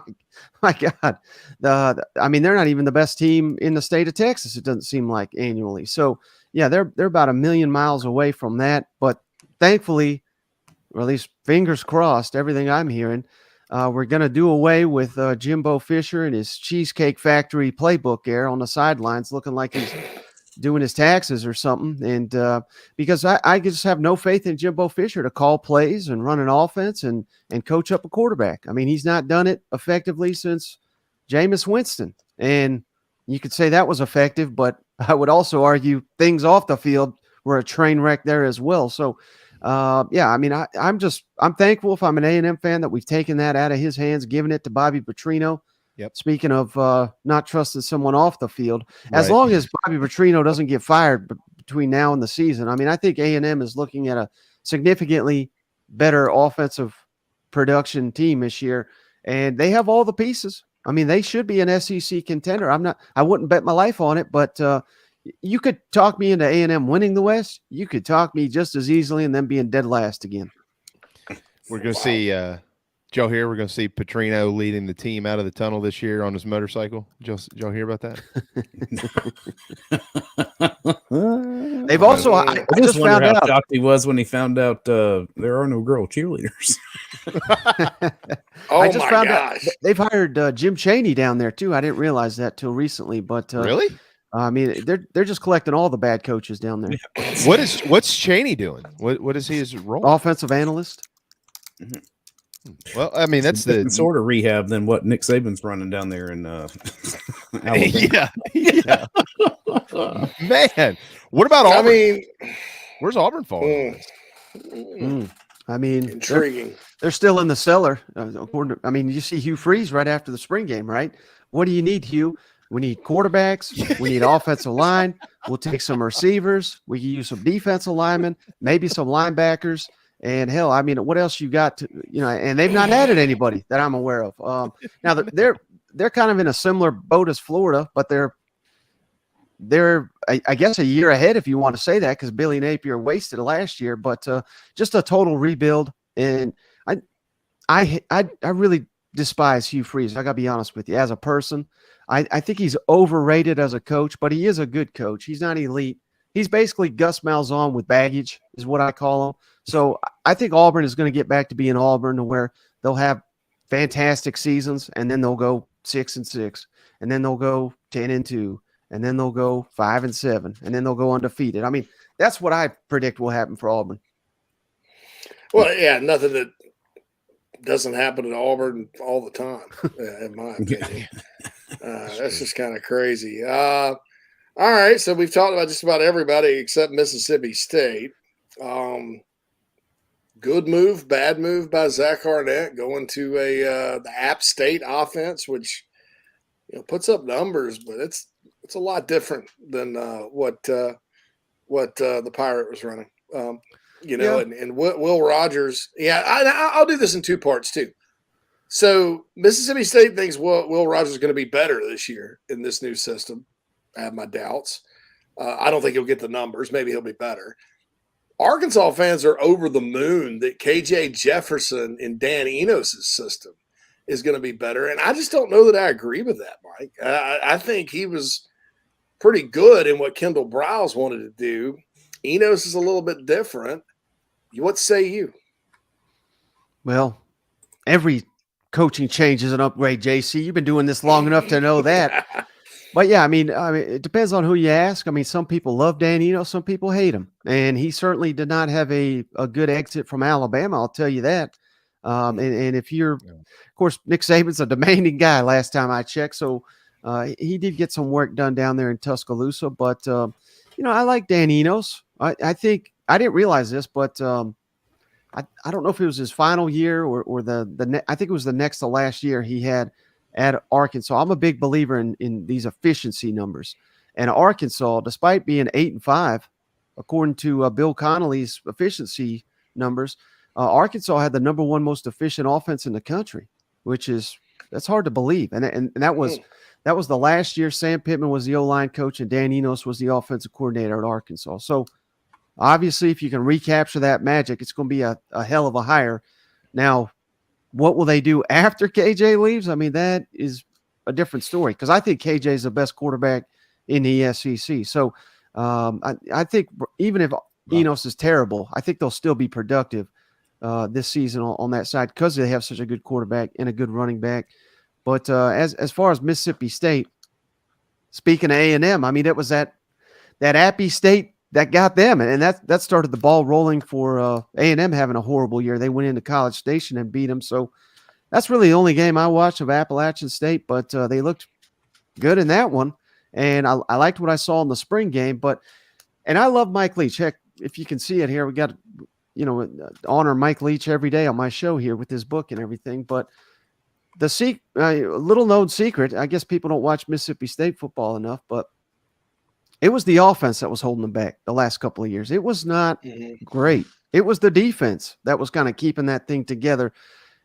my God, I mean, they're not even the best team in the state of Texas, it doesn't seem like, annually. So, yeah, they're about a million miles away from that. But thankfully, or at least fingers crossed, everything I'm hearing, we're going to do away with Jimbo Fisher and his Cheesecake Factory playbook there on the sidelines, looking like he's doing his taxes or something. And because I just have no faith in Jimbo Fisher to call plays and run an offense and coach up a quarterback. I mean, he's not done it effectively since Jameis Winston. And you could say that was effective, but I would also argue things off the field were a train wreck there as well. So, yeah, I mean, I'm thankful if I'm an A&M fan that we've taken that out of his hands, given it to Bobby Petrino. Yep. Speaking of not trusting someone off the field, as long as Bobby Petrino doesn't get fired between now and the season, I mean, I think A&M is looking at a significantly better offensive production team this year, and they have all the pieces. I mean, they should be an SEC contender. I wouldn't bet my life on it, but you could talk me into A&M winning the West. You could talk me just as easily and then being dead last again. We're going to see Joe here. We're going to see Petrino leading the team out of the tunnel this year on his motorcycle. Did y'all hear about that? They've also. I just found how out. shocked he was when he found out there are no girl cheerleaders. I just found out they've hired Jim Chaney down there too. I didn't realize that till recently, but really, I mean, they're just collecting all the bad coaches down there. What's Chaney doing? What is his role? Offensive analyst. Mm-hmm. Well, I mean, that's the sort of rehab than what Nick Saban's running down there in Alabama. Yeah. Man, what about Auburn? I mean, where's Auburn falling? I mean, intriguing. They're still in the cellar. I mean, you see Hugh Freeze right after the spring game, right? What do you need, Hugh? We need quarterbacks. We need offensive line. We'll take some receivers. We can use some defensive linemen, maybe some linebackers. And hell, I mean, what else you got to, and they've not added anybody that I'm aware of. Now they're kind of in a similar boat as Florida, but they're I guess a year ahead, if you want to say that, because Billy Napier wasted last year, but just a total rebuild. And I really despise Hugh Freeze. I gotta be honest with you, as a person, I think he's overrated as a coach, but he is a good coach. He's not elite. He's basically Gus Malzahn with baggage, is what I call him. So I think Auburn is going to get back to being Auburn, to where they'll have fantastic seasons, and then they'll go 6-6, and then they'll go 10-2, and then they'll go 5-7, and then they'll go undefeated. I mean, that's what I predict will happen for Auburn. Well, yeah, nothing that doesn't happen at Auburn all the time, in my opinion. That's just kind of crazy. All right, so we've talked about just about everybody except Mississippi State. Good move, bad move by Zach Arnett going to the App State offense, which puts up numbers, but it's a lot different than what the Pirate was running. And Will Rogers. Yeah, I'll do this in two parts too. So Mississippi State thinks Will Rogers is going to be better this year in this new system. I have my doubts. I don't think he'll get the numbers. Maybe he'll be better. Arkansas fans are over the moon that KJ Jefferson in Dan Enos' system is going to be better. And I just don't know that I agree with that, Mike. I think he was pretty good in what Kendall Briles wanted to do. Enos is a little bit different. What say you? Well, every coaching change is an upgrade, JC. You've been doing this long enough to know that. But yeah, I mean, it depends on who you ask. I mean, some people love Dan Enos, some people hate him, and he certainly did not have a good exit from Alabama. I'll tell you that. And if you're, of course, Nick Saban's a demanding guy. Last time I checked, so he did get some work done down there in Tuscaloosa. But I like Dan Enos. I think I didn't realize this, but I don't know if it was his final year or I think it was the next to last year he had at Arkansas. I'm a big believer in these efficiency numbers. And Arkansas, despite being 8-5, according to Bill Connolly's efficiency numbers, Arkansas had the number one most efficient offense in the country, that's hard to believe. And that was the last year Sam Pittman was the O-line coach and Dan Enos was the offensive coordinator at Arkansas. So obviously, if you can recapture that magic, it's going to be a hell of a hire. Now, what will they do after KJ leaves? I mean, that is a different story, because I think KJ is the best quarterback in the SEC. So I think even if Enos is terrible, I think they'll still be productive this season on that side, because they have such a good quarterback and a good running back. But as far as Mississippi State, speaking of A&M, I mean, that that Appy State that got them, and that started the ball rolling for A&M having a horrible year. They went into College Station and beat them. So that's really the only game I watched of Appalachian State, but they looked good in that one. And I liked what I saw in the spring game. And I love Mike Leach. Heck, if you can see it here, we got, honor Mike Leach every day on my show here with his book and everything. But the little known secret, I guess people don't watch Mississippi State football enough, but it was the offense that was holding them back the last couple of years. It was not great. It was the defense that was kind of keeping that thing together.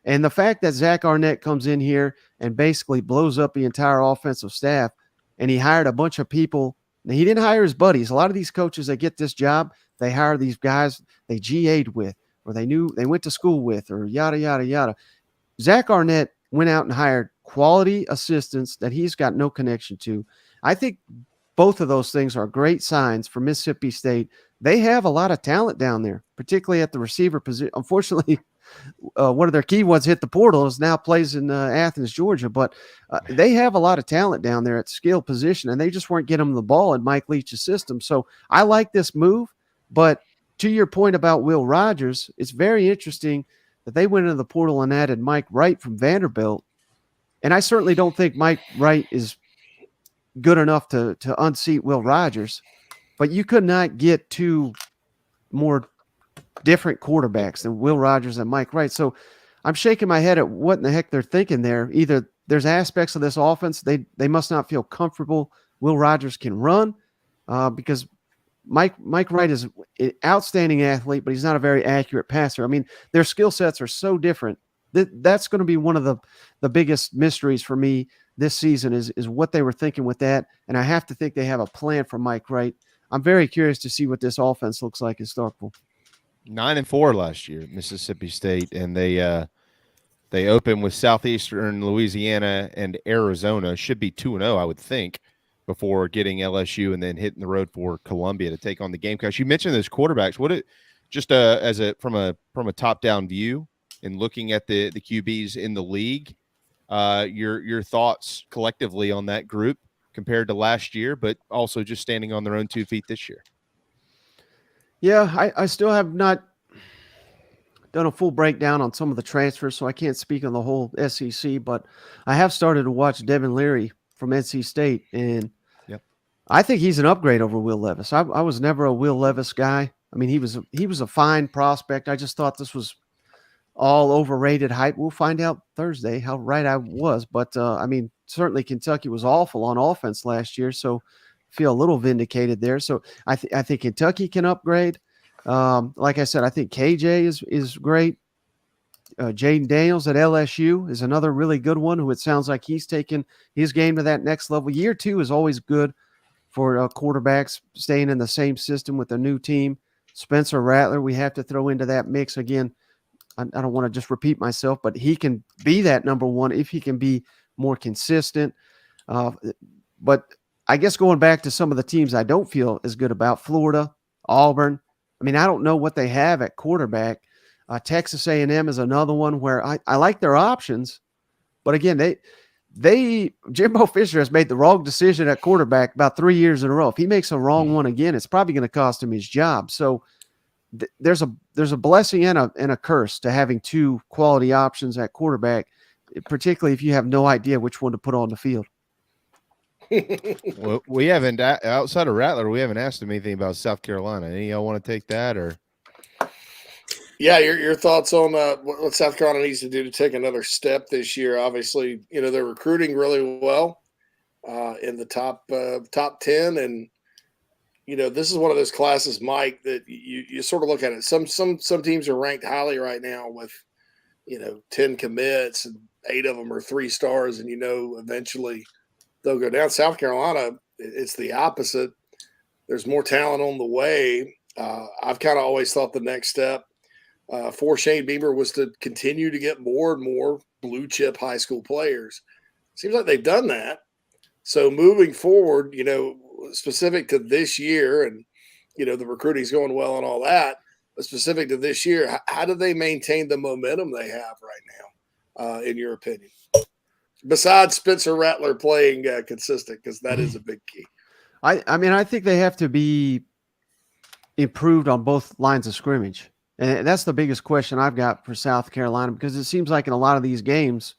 And the fact that Zach Arnett comes in here and basically blows up the entire offensive staff, and he hired a bunch of people. Now, he didn't hire his buddies. A lot of these coaches that get this job, they hire these guys they GA'd with, or they went to school with, or yada, yada, yada. Zach Arnett went out and hired quality assistants that he's got no connection to. I think both of those things are great signs for Mississippi State. They have a lot of talent down there, particularly at the receiver position. Unfortunately, one of their key ones hit the portal, is now plays in Athens, Georgia. But they have a lot of talent down there at skill position, and they just weren't getting them the ball in Mike Leach's system. So I like this move. But to your point about Will Rogers, it's very interesting that they went into the portal and added Mike Wright from Vanderbilt. And I certainly don't think Mike Wright is good enough to unseat Will Rogers, but you could not get two more different quarterbacks than Will Rogers and Mike Wright. So I'm shaking my head at what in the heck they're thinking there. Either there's aspects of this offense they must not feel comfortable Will Rogers can run, because Mike Wright is an outstanding athlete, but he's not a very accurate passer. I mean, their skill sets are so different. That's going to be one of the biggest mysteries for me this season is what they were thinking with that. And I have to think they have a plan for Mike Wright. I'm very curious to see what this offense looks like in Starkville. 9-4 last year, Mississippi State, and they opened with Southeastern Louisiana and Arizona. Should be 2-0, I would think, before getting LSU and then hitting the road for Columbia to take on the Gamecocks. You mentioned those quarterbacks. From a top down view and looking at the QBs in the league, your thoughts collectively on that group compared to last year, but also just standing on their own 2 feet this year. Yeah, I still have not done a full breakdown on some of the transfers, so I can't speak on the whole SEC, but I have started to watch Devin Leary from NC State, and I think he's an upgrade over Will Levis. I was never a Will Levis guy. I mean, he was a fine prospect. I just thought this was all overrated hype. We'll find out Thursday how right I was, but I mean, certainly Kentucky was awful on offense last year, so feel a little vindicated there. So I think Kentucky can upgrade. Like I said, I think KJ is great. Jaden Daniels at LSU is another really good one who it sounds like he's taken his game to that next level. Year 2 is always good for quarterbacks staying in the same system with a new team. Spencer Rattler, we have to throw into that mix again. I don't want to just repeat myself, but he can be that number one if he can be more consistent. But I guess going back to some of the teams I don't feel as good about, Florida, Auburn. I mean, I don't know what they have at quarterback. Texas A&M is another one where I like their options, but again, Jimbo Fisher has made the wrong decision at quarterback about 3 years in a row. If he makes a wrong one again, it's probably going to cost him his job. So there's a blessing and a curse to having 2 quality options at quarterback, particularly if you have no idea which one to put on the field. Well, we haven't, outside of Rattler, we haven't asked him anything about South Carolina. Any of y'all want to take that, or? Yeah, your thoughts on what South Carolina needs to do to take another step this year. Obviously, they're recruiting really well in the top 10, and this is one of those classes, Mike, that you sort of look at it. Some teams are ranked highly right now with 10 commits, and 8 of them are 3 stars, and eventually they'll go down. South Carolina, it's the opposite. There's more talent on the way. I've kind of always thought the next step for Shane Beamer was to continue to get more and more blue chip high school players. Seems like they've done that. So moving forward, specific to this year, and the recruiting's going well and all that, but specific to this year, how do they maintain the momentum they have right now, in your opinion? Besides Spencer Rattler playing consistent, because that is a big key. I mean, I think they have to be improved on both lines of scrimmage. And that's the biggest question I've got for South Carolina, because it seems like in a lot of these games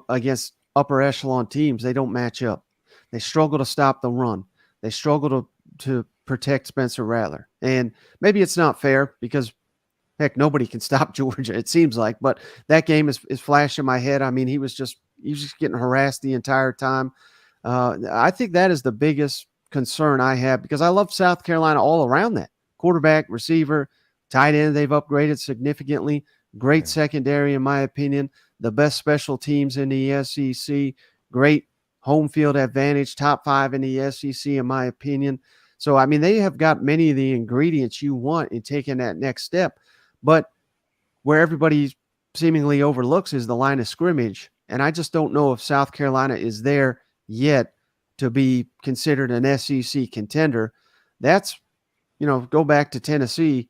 against upper echelon teams, they don't match up. They struggle to stop the run. They struggle to protect Spencer Rattler. And maybe it's not fair because, heck, nobody can stop Georgia, it seems like. But that game is flashing in my head. I mean, he was just getting harassed the entire time. I think that is the biggest concern I have, because I love South Carolina all around that. Quarterback, receiver, tight end, they've upgraded significantly. Great secondary, in my opinion. The best special teams in the SEC. Great home field advantage, top 5 in the SEC, in my opinion. So, I mean, they have got many of the ingredients you want in taking that next step. But where everybody seemingly overlooks is the line of scrimmage. And I just don't know if South Carolina is there yet to be considered an SEC contender. That's, go back to Tennessee.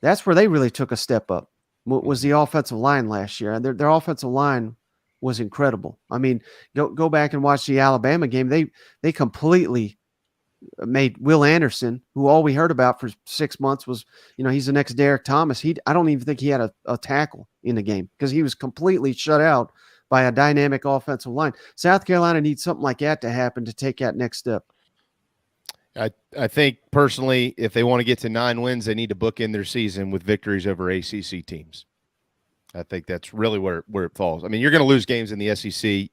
That's where they really took a step up, was the offensive line last year. And their offensive line was incredible. I mean, go back and watch the Alabama game. They completely made Will Anderson, who all we heard about for 6 months was, he's the next Derek Thomas. I don't even think he had a tackle in the game because he was completely shut out by a dynamic offensive line. South Carolina needs something like that to happen to take that next step. I think personally, if they want to get to 9 wins, they need to bookend their season with victories over ACC teams. I think that's really where it falls. I mean, you're going to lose games in the SEC.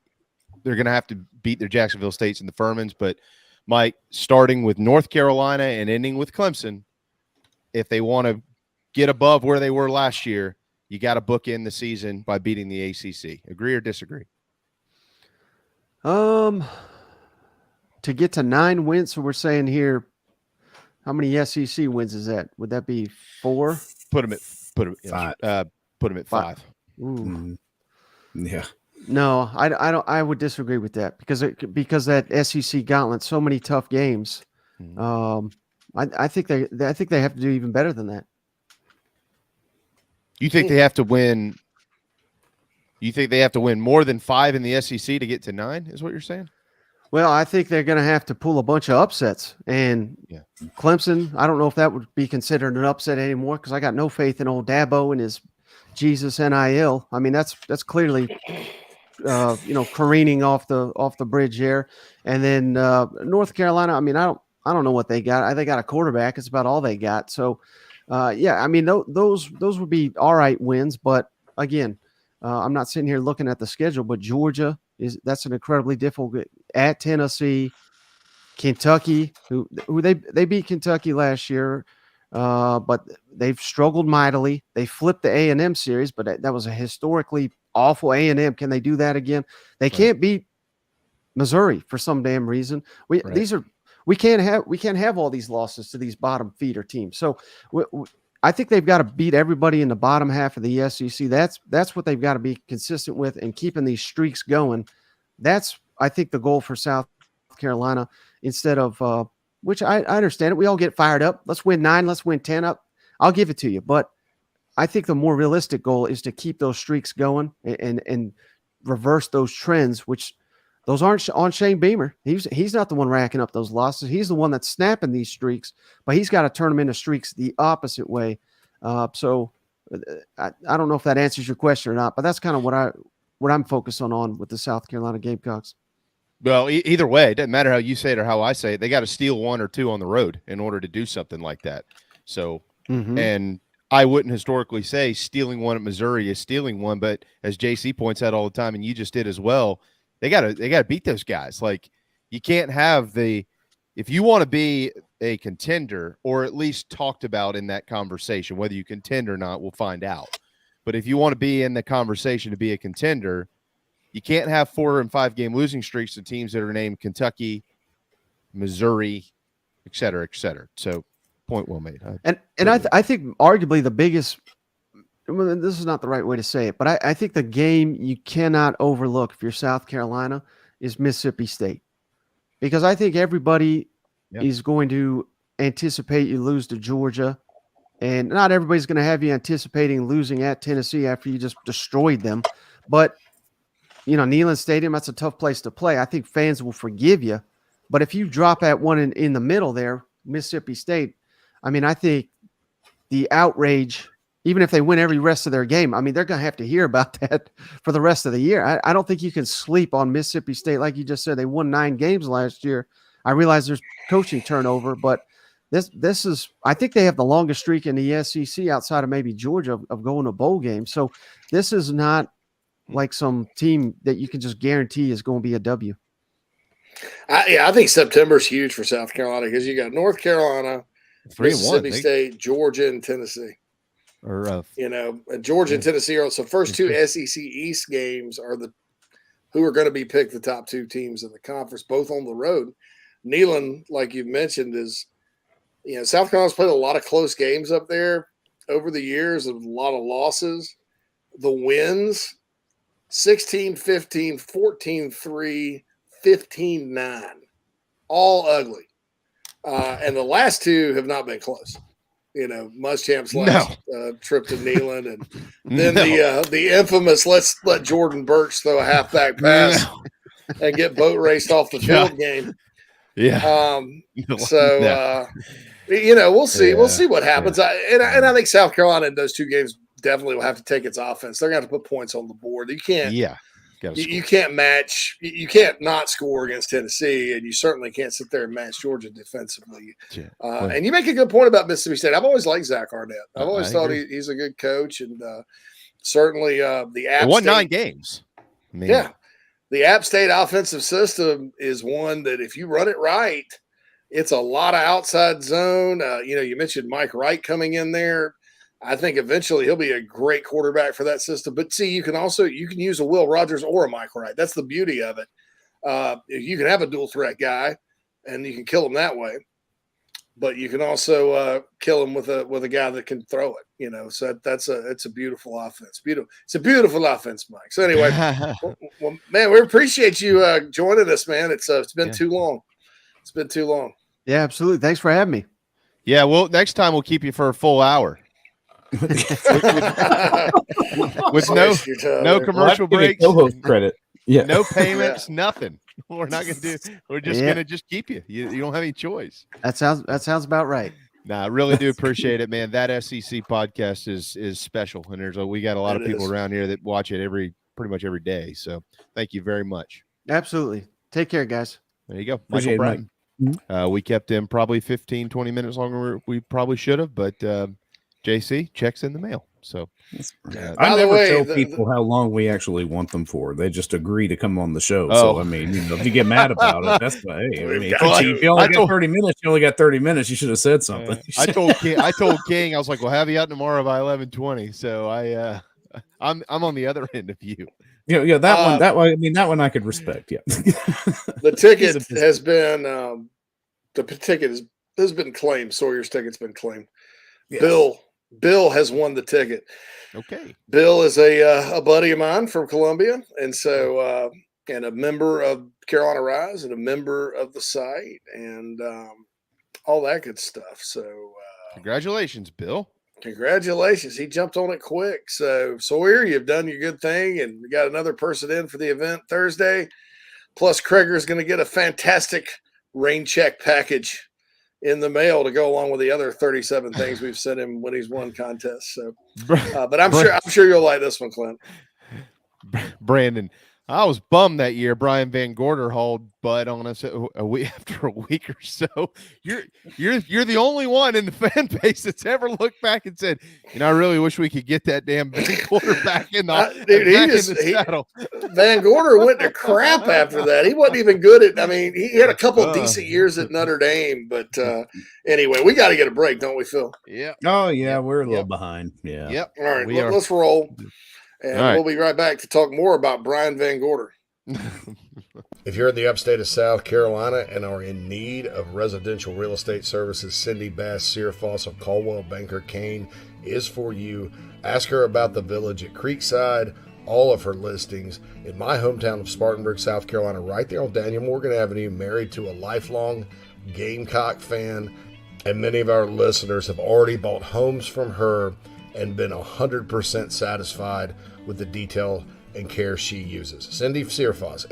They're going to have to beat their Jacksonville States and the Furmans. But, Mike, starting with North Carolina and ending with Clemson, if they want to get above where they were last year, you got to bookend the season by beating the ACC. Agree or disagree? To get to 9 wins, so we're saying here, how many SEC wins is that? Would that be 4? Put them at 5. Put them at 5. Ooh. Yeah. No, I don't. I would disagree with that because that SEC gauntlet, so many tough games. I think they have to do even better than that. You think they have to win? You think they have to win more than 5 in the SEC to get to 9? Is what you're saying? Well, I think they're going to have to pull a bunch of upsets. And Clemson, I don't know if that would be considered an upset anymore because I got no faith in old Dabo and his Jesus NIL. I mean, that's clearly, careening off the bridge there. And then North Carolina, I mean, I don't know what they got. They got a quarterback. It's about all they got. So, I mean, those would be all right wins. But again, I'm not sitting here looking at the schedule, but Georgia that's an incredibly difficult at Tennessee, Kentucky, who they beat Kentucky last year, but they've struggled mightily. They flipped the A&M series, but that was a historically awful A&M. Can they do that again? They can't beat Missouri for some damn reason. We can't have all these losses to these bottom feeder teams. So I think they've got to beat everybody in the bottom half of the SEC. That's what they've got to be consistent with and keeping these streaks going. That's, I think, the goal for South Carolina instead of which I understand it. We all get fired up. Let's win 9. Let's win 10 up. I'll give it to you. But I think the more realistic goal is to keep those streaks going and reverse those trends, which those aren't on Shane Beamer. He's not the one racking up those losses. He's the one that's snapping these streaks, but he's got to turn them into streaks the opposite way. So I don't know if that answers your question or not, but that's kind of what I'm focused on with the South Carolina Gamecocks. Well, either way, it doesn't matter how you say it or how I say it. They got to steal 1 or 2 on the road in order to do something like that. So, and I wouldn't historically say stealing 1 at Missouri is stealing 1, but as JC points out all the time, and you just did as well, they got to beat those guys. Like, you can't have if you want to be a contender, or at least talked about in that conversation, whether you contend or not, we'll find out. But if you want to be in the conversation to be a contender, you can't have 4 and 5 game losing streaks to teams that are named Kentucky, Missouri, et cetera, et cetera. So, point well made. I think arguably the biggest, well, this is not the right way to say it, but I think the game you cannot overlook if you're South Carolina is Mississippi State, because I think everybody is going to anticipate you lose to Georgia, and not everybody's going to have you anticipating losing at Tennessee after you just destroyed them. But Neyland Stadium, that's a tough place to play. I think fans will forgive you But if you drop at one in the middle there, Mississippi State, I mean, I think the outrage, even if they win every rest of their game, I mean, they're going to have to hear about that for the rest of the year. I don't think you can sleep on Mississippi State. Like you just said, they won 9 games last year. I realize there's coaching turnover, but this is, I think they have the longest streak in the SEC outside of maybe Georgia of going to bowl games. So this is not like some team that you can just guarantee is going to be a W. I think September is huge for South Carolina because you got North Carolina, 3-1, Mississippi State, Georgia, and Tennessee. Georgia and Tennessee are also first 2 SEC East games are who are going to be picked the top 2 teams in the conference, both on the road. Neyland, like you've mentioned, is South Carolina's played a lot of close games up there over the years, a lot of losses. The wins 16-15, 14-3, 15-9, all ugly. And the last 2 have not been close. Muschamp's last trip to Neyland, and then the infamous let's let Jordan Birch throw a halfback pass and get boat raced off the field game. Yeah. We'll see. We'll see what happens. I think South Carolina in those 2 games definitely will have to take its offense. They're going to have to put points on the board. You can't. You can't match. You can't not score against Tennessee, and you certainly can't sit there and match Georgia defensively. And you make a good point about Mississippi State. I've always liked Zach Arnett. I've always thought he's a good coach, and certainly the App won State, 9 games. The App State offensive system is one that if you run it right, it's a lot of outside zone. You mentioned Mike Wright coming in there. I think eventually he'll be a great quarterback for that system. But see, you can use a Will Rogers or a Mike Wright. That's the beauty of it. You can have a dual threat guy, and you can kill him that way. But you can also kill him with a guy that can throw it. So it's a beautiful offense. It's a beautiful offense, Mike. So anyway, well, man, we appreciate you joining us, man. It's been too long. It's been too long. Yeah, absolutely. Thanks for having me. Yeah, well, next time we'll keep you for a full hour. with no commercial breaks, credit, no payments, nothing. We're not going to do. We're just going to keep you. You don't have any choice. That sounds about right. Nah, I really do appreciate it, man. That SEC podcast is special, and we got a lot of people around here that watch it pretty much every day. So thank you very much. Absolutely. Take care, guys. There you go, Michael Bratton. We kept him probably 15, 20 minutes longer than we probably should have, but JC, checks in the mail. So I never tell people how long we actually want them for. They just agree to come on the show. So I mean, if you get mad about it, that's if you only got 30 minutes, you only got 30 minutes. You should have said something. I told King, I was like, "We'll have you out tomorrow by 11:20." So I'm on the other end of you. Yeah, that one. I mean, that one I could respect. Yeah, the ticket has been has been claimed. Sawyer's ticket's been claimed. Yes. Bill has won the ticket. Okay. Bill is a buddy of mine from Columbia, and so and a member of Carolina Rise and a member of the site and all that good stuff. So congratulations, Bill. Congratulations. He jumped on it quick. So Sawyer, you've done your good thing, and we got another person in for the event Thursday. Plus Kreger's going to get a fantastic rain check package in the mail to go along with the other 37 things we've sent him when he's won contests. So, but I'm sure you'll like this one, Clint. Brandon, I was bummed that year Brian Van Gorder hauled butt on us after a week or so. You're the only one in the fan base that's ever looked back and said, I really wish we could get that damn Van Gorder back in the saddle. Van Gorder went to crap after that. He wasn't even good at. I mean, he had a couple of decent years at Notre Dame, but anyway, we got to get a break, don't we, Phil? Yeah. Oh yeah, we're a little behind. Yeah. Yep. All right, let's roll. And we'll be right back to talk more about Brian Van Gorder. If you're in the upstate of South Carolina and are in need of residential real estate services, Cindy Bass Searfoss of Caldwell Banker Kane is for you. Ask her about the Village at Creekside, all of her listings. In my hometown of Spartanburg, South Carolina, right there on Daniel Morgan Avenue, married to a lifelong Gamecock fan. And many of our listeners have already bought homes from her and been 100% satisfied with the detail and care she uses. Cindy Searfoss,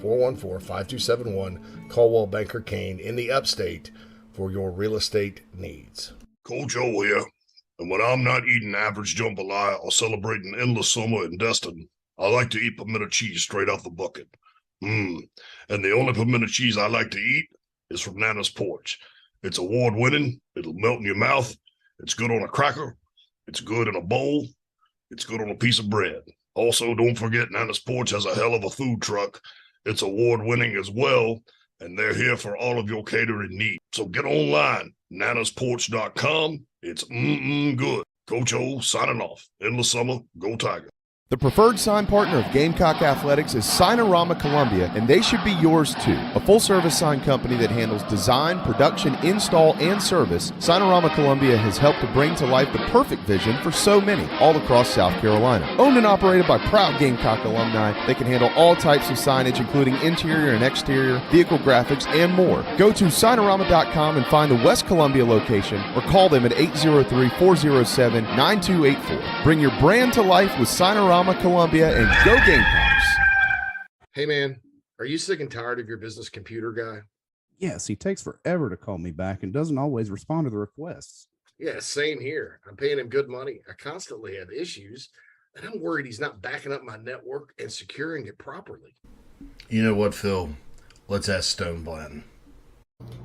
864-414-5271. Caldwell Banker Kane in the upstate for your real estate needs. Coach O here, and when I'm not eating average jambalaya or celebrating endless summer in Destin, I like to eat pimento cheese straight off the bucket. And the only pimento cheese I like to eat is from Nana's Porch. It's award-winning, it'll melt in your mouth, it's good on a cracker, it's good in a bowl, it's good on a piece of bread. Also, don't forget Nana's Porch has a hell of a food truck. It's award-winning as well, and they're here for all of your catering needs. So get online, nanasporch.com. It's good. Coach O signing off. Endless summer, go Tiger. The preferred sign partner of Gamecock Athletics is Signorama Columbia, and they should be yours too. A full-service sign company that handles design, production, install, and service, Signorama Columbia has helped to bring to life the perfect vision for so many all across South Carolina. Owned and operated by proud Gamecock alumni, they can handle all types of signage, including interior and exterior, vehicle graphics, and more. Go to Signorama.com and find the West Columbia location, or call them at 803-407-9284. Bring your brand to life with Signorama Columbia, and go Gamecocks. Hey man, are you sick and tired of your business computer guy? Yes, he takes forever to call me back and doesn't always respond to the requests. Yeah, same here. I'm paying him good money. I constantly have issues, and I'm worried he's not backing up my network and securing it properly. You know what, Phil? Let's ask Stone Blanton.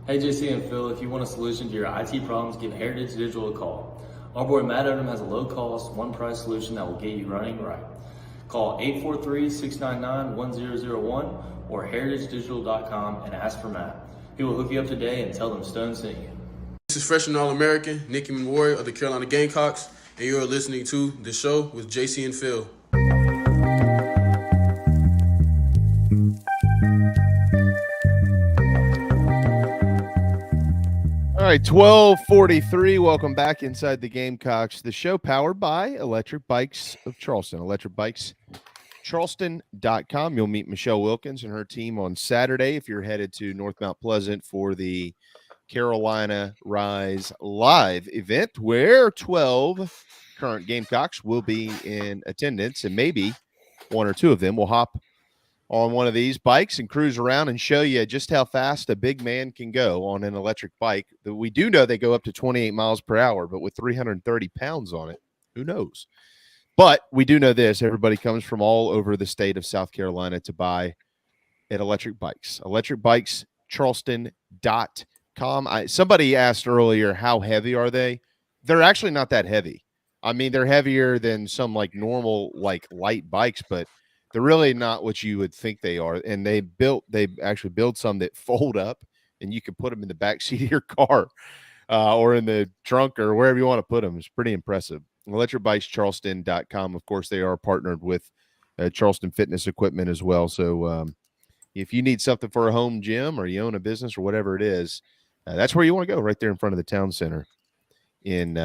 Hey, JC and Phil, if you want a solution to your IT problems, give Heritage Digital a call. Our boy Matt Odom has a low-cost, one-price solution that will get you running right. Call 843-699-1001 or heritagedigital.com and ask for Matt. He will hook you up today and tell them Stone sent you. This is freshman All-American Nicky Memorial of the Carolina Gamecocks, and you are listening to The Show with JC and Phil. All right, 12:43. Welcome back inside the Gamecocks, the show powered by Electric Bikes of Charleston. ElectricBikesCharleston.com. You'll meet Michelle Wilkins and her team on Saturday if you're headed to North Mount Pleasant for the Carolina Rise Live event, where 12 current Gamecocks will be in attendance, and maybe one or two of them will hop on one of these bikes and cruise around and show you just how fast a big man can go on an electric bike. We do know they go up to 28 miles per hour, but with 330 pounds on it, who knows? But we do know this. Everybody comes from all over the state of South Carolina to buy at Electric Bikes. ElectricBikesCharleston.com. Somebody asked earlier, how heavy are they? They're actually not that heavy. I mean, they're heavier than some like normal, like light bikes, but they're really not what you would think they are. And they actually build some that fold up, and you can put them in the back seat of your car or in the trunk or wherever you want to put them. It's pretty impressive. ElectricBikesCharleston.com. Of course, they are partnered with Charleston Fitness Equipment as well. So if you need something for a home gym or you own a business or whatever it is, that's where you want to go, right there in front of the town center in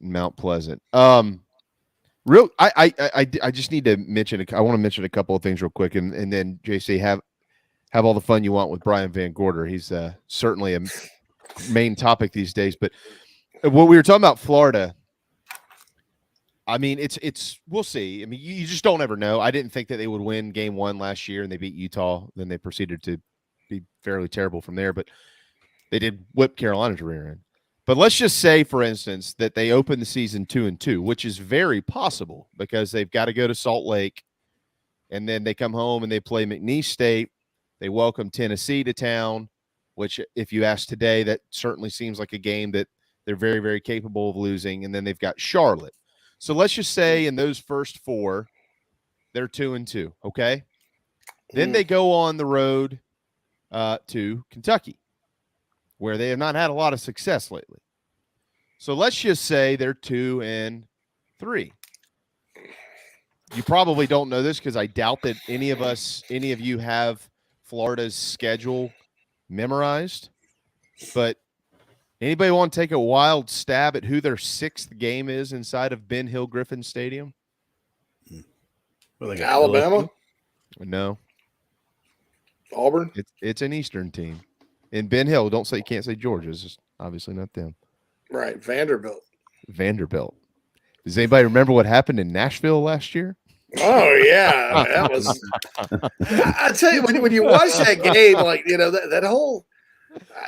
Mount Pleasant. I just need to mention. I want to mention a couple of things real quick, and then JC have all the fun you want with Brian Van Gorder. He's certainly a main topic these days. But what we were talking about Florida, I mean, it's we'll see. I mean, you just don't ever know. I didn't think that they would win game one last year, and they beat Utah. Then they proceeded to be fairly terrible from there, but they did whip Carolina's rear end. But let's just say, for instance, that they open the season 2-2, which is very possible because they've got to go to Salt Lake, and then they come home and they play McNeese State. They welcome Tennessee to town, which, if you ask today, that certainly seems like a game that they're very, very capable of losing. And then they've got Charlotte. So let's just say in those first four, they're 2-2, okay? Then they go on the road to Kentucky, where they have not had a lot of success lately. So let's just say they're 2-3. You probably don't know this because I doubt that any of you have Florida's schedule memorized. But anybody want to take a wild stab at who their sixth game is inside of Ben Hill Griffin Stadium? Alabama? No. Auburn? It's an Eastern team. In Ben Hill, you can't say Georgia. It's just obviously not them. Right. Vanderbilt. Does anybody remember what happened in Nashville last year? Oh yeah, that was. I tell you, when you watch that game, like that whole.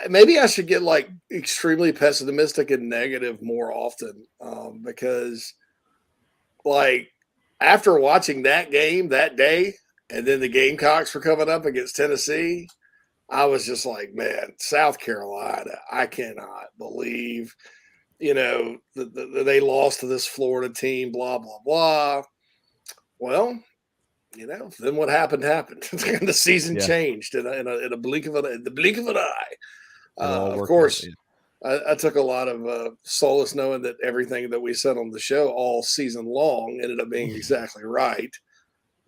Maybe I should get like extremely pessimistic and negative more often, because like after watching that game that day, and then the Gamecocks were coming up against Tennessee, I was just like, man, South Carolina, I cannot believe, they lost to this Florida team, blah, blah, blah. Well, then what happened. The season changed in a blink of an eye. Of course, I took a lot of solace knowing that everything that we said on the show all season long ended up being exactly right.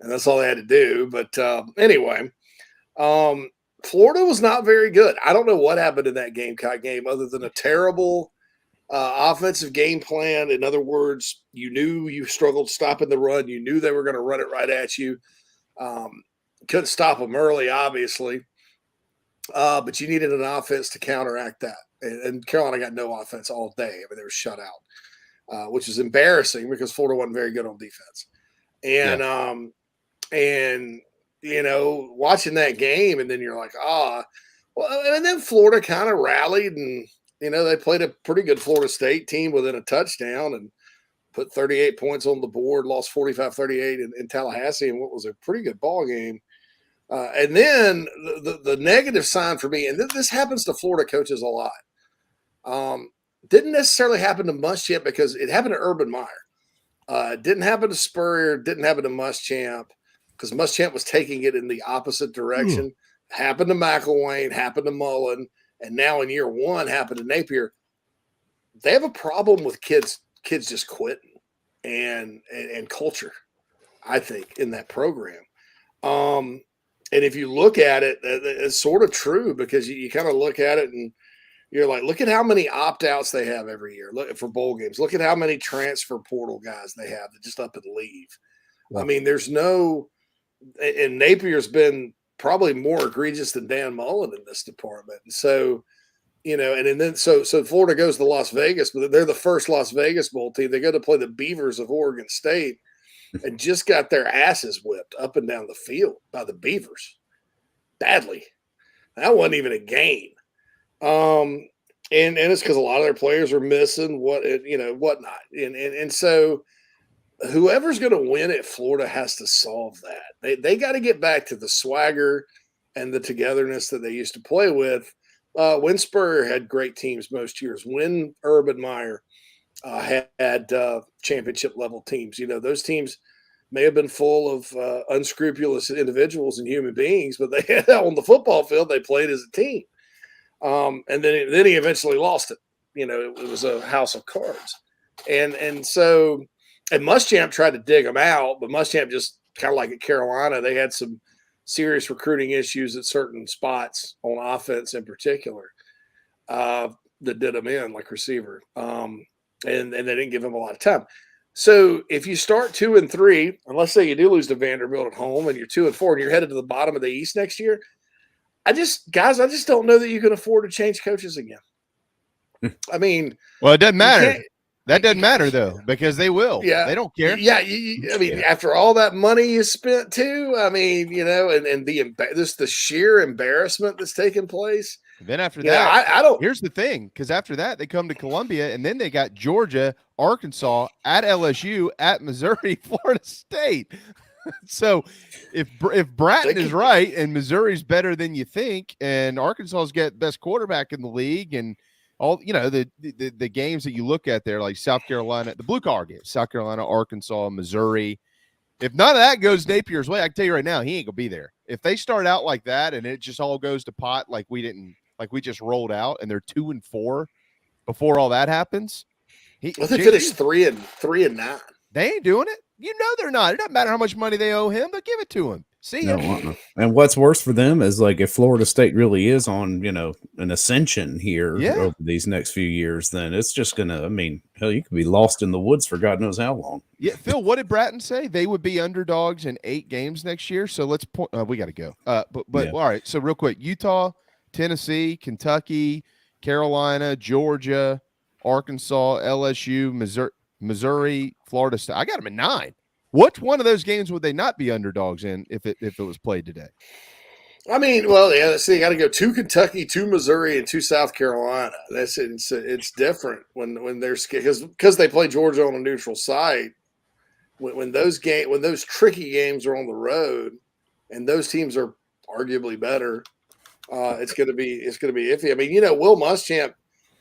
And that's all they had to do. But anyway, Florida was not very good. I don't know what happened in that Gamecock game other than a terrible offensive game plan. In other words, you knew you struggled stopping the run. You knew they were going to run it right at you. Couldn't stop them early, obviously. But you needed an offense to counteract that. And Carolina got no offense all day. I mean, they were shut out, which is embarrassing because Florida wasn't very good on defense. And watching that game, and then you're like, well, and then Florida kind of rallied, and they played a pretty good Florida State team within a touchdown and put 38 points on the board, lost 45-38 in Tallahassee in what was a pretty good ball game. And then the negative sign for me, and this happens to Florida coaches a lot, didn't necessarily happen to Muschamp because it happened to Urban Meyer. It didn't happen to Spurrier, didn't happen to Muschamp because Muschamp was taking it in the opposite direction. Happened to McElwain, happened to Mullen, and now in year one happened to Napier. They have a problem with kids just quitting and culture, I think, in that program. And if you look at it, it's sort of true because you kind of look at it and you're like, look at how many opt-outs they have every year. Look for bowl games. Look at how many transfer portal guys they have that just up and leave. Yeah. I mean, there's no – and Napier's been probably more egregious than Dan Mullen in this department. And so, and then so Florida goes to Las Vegas, but they're the first Las Vegas Bowl team. They go to play the Beavers of Oregon State and just got their asses whipped up and down the field by the Beavers badly. That wasn't even a game. And it's because a lot of their players are missing whatnot. And so whoever's going to win at Florida has to solve that. They got to get back to the swagger and the togetherness that they used to play with. When Spurrier had great teams most years, when Urban Meyer had championship level teams, those teams may have been full of unscrupulous individuals and human beings, but they on the football field, they played as a team. And then he eventually lost it. It was a house of cards. And so Muschamp tried to dig him out, but Muschamp just kind of like at Carolina, they had some serious recruiting issues at certain spots on offense in particular that did him in like receiver. And they didn't give him a lot of time. So if you start 2-3, and let's say you do lose to Vanderbilt at home and you're 2-4 and you're headed to the bottom of the East next year, I just don't know that you can afford to change coaches again. I mean, well, it doesn't matter. That doesn't matter though, because they will. Yeah, they don't care. Yeah, I mean, after all that money you spent too, I mean, and the sheer embarrassment that's taking place. Then after that, I don't. Here's the thing, because after that they come to Columbia, and then they got Georgia, Arkansas, at LSU, at Missouri, Florida State. So if Bratton is right and Missouri's better than you think, and Arkansas's got best quarterback in the league, and all the games that you look at there, like South Carolina, the blue collar games, South Carolina, Arkansas, Missouri. If none of that goes Napier's way, I can tell you right now, he ain't gonna be there. If they start out like that and it just all goes to pot like we just rolled out, and they're 2-4 before all that happens. They finished 3-9. They ain't doing it. They're not. It doesn't matter how much money they owe him. They'll give it to him. See him. And what's worse for them is like if Florida State really is on, an ascension here over these next few years, then it's just gonna. I mean, hell, you could be lost in the woods for God knows how long. Yeah, Phil. What did Bratton say? They would be underdogs in 8 games next year. So let's point. We got to go. But all right. So real quick, Utah, Tennessee, Kentucky, Carolina, Georgia, Arkansas, LSU, Missouri, Florida State. I got them at 9. Which one of those games would they not be underdogs in if it was played today? I mean, well, yeah. See, you got to go 2 Kentucky, 2 Missouri, and 2 South Carolina. It's different when they're because they play Georgia on a neutral site. When those tricky games are on the road, and those teams are arguably better, it's going to be iffy. I mean, Will Muschamp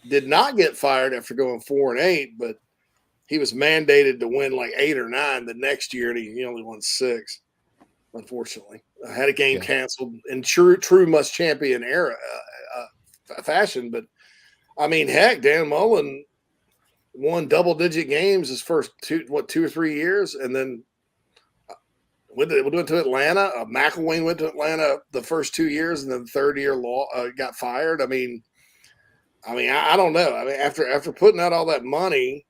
did not get fired after going 4-8, but he was mandated to win like 8 or 9 the next year, and he only won 6. Unfortunately, I had a game canceled in true Muschampian era fashion. But I mean, heck, Dan Mullen won double-digit games his first 2 or 3 years, and then went to Atlanta. McElwain went to Atlanta the first 2 years, and then the third year got fired. I mean, I don't know. I mean, after putting out all that money,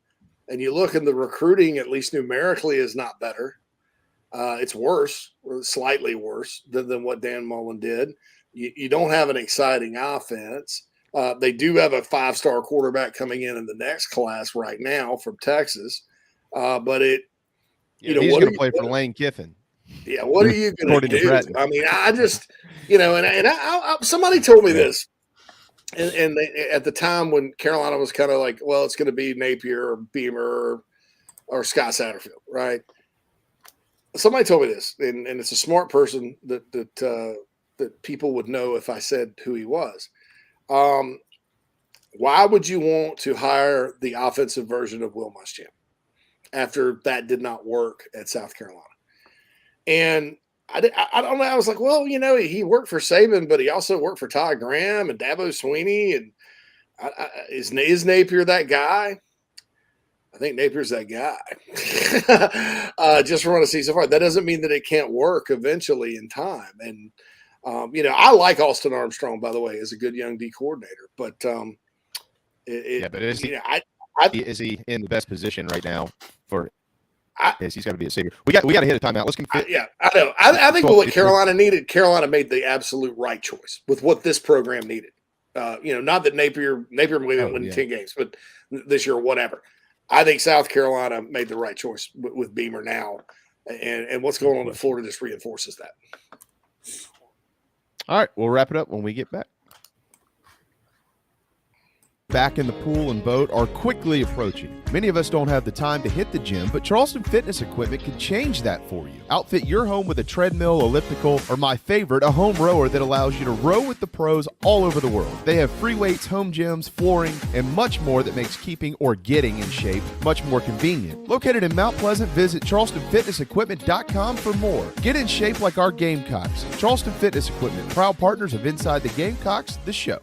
and you look in the recruiting, at least numerically, is not better. It's worse, or slightly worse than what Dan Mullen did. You don't have an exciting offense. They do have a 5-star quarterback coming in the next class right now from Texas, but he's going to play for Lane Kiffin. Yeah, what are you going to do? Bratton. I mean, I just and somebody told me this, and at the time when Carolina was kind of like, well, it's going to be Napier or Beamer or Scott Satterfield, right? Somebody told me this, and it's a smart person that people would know if I said who he was. Why would you want to hire the offensive version of Will Muschamp after that did not work at South Carolina? And I don't know. I was like, well, he worked for Saban, but he also worked for Todd Graham and Dabo Swinney. And is Napier that guy? I think Napier's that guy. Just from what I see so far, that doesn't mean that it can't work eventually in time. And I like Austin Armstrong, by the way, as a good young D coordinator. But is he in the best position right now for? He's got to be a savior. We got to hit a timeout. Let's I know. I think what Carolina needed, Carolina made the absolute right choice with what this program needed. Not that Napier maybe win 10 games, but this year, whatever. I think South Carolina made the right choice with Beamer now, and what's going on at Florida just reinforces that. All right, we'll wrap it up when we get back. Back in the pool and boat are quickly approaching. Many of us don't have the time to hit the gym, but Charleston Fitness Equipment can change that for you. Outfit your home with a treadmill, elliptical, or my favorite, a home rower that allows you to row with the pros all over the world. They have free weights, home gyms, flooring, and much more that makes keeping or getting in shape much more convenient. Located in Mount Pleasant, visit charlestonfitnessequipment.com for more. Get in shape like our Gamecocks. Charleston Fitness Equipment, proud partners of Inside the Gamecocks, the show.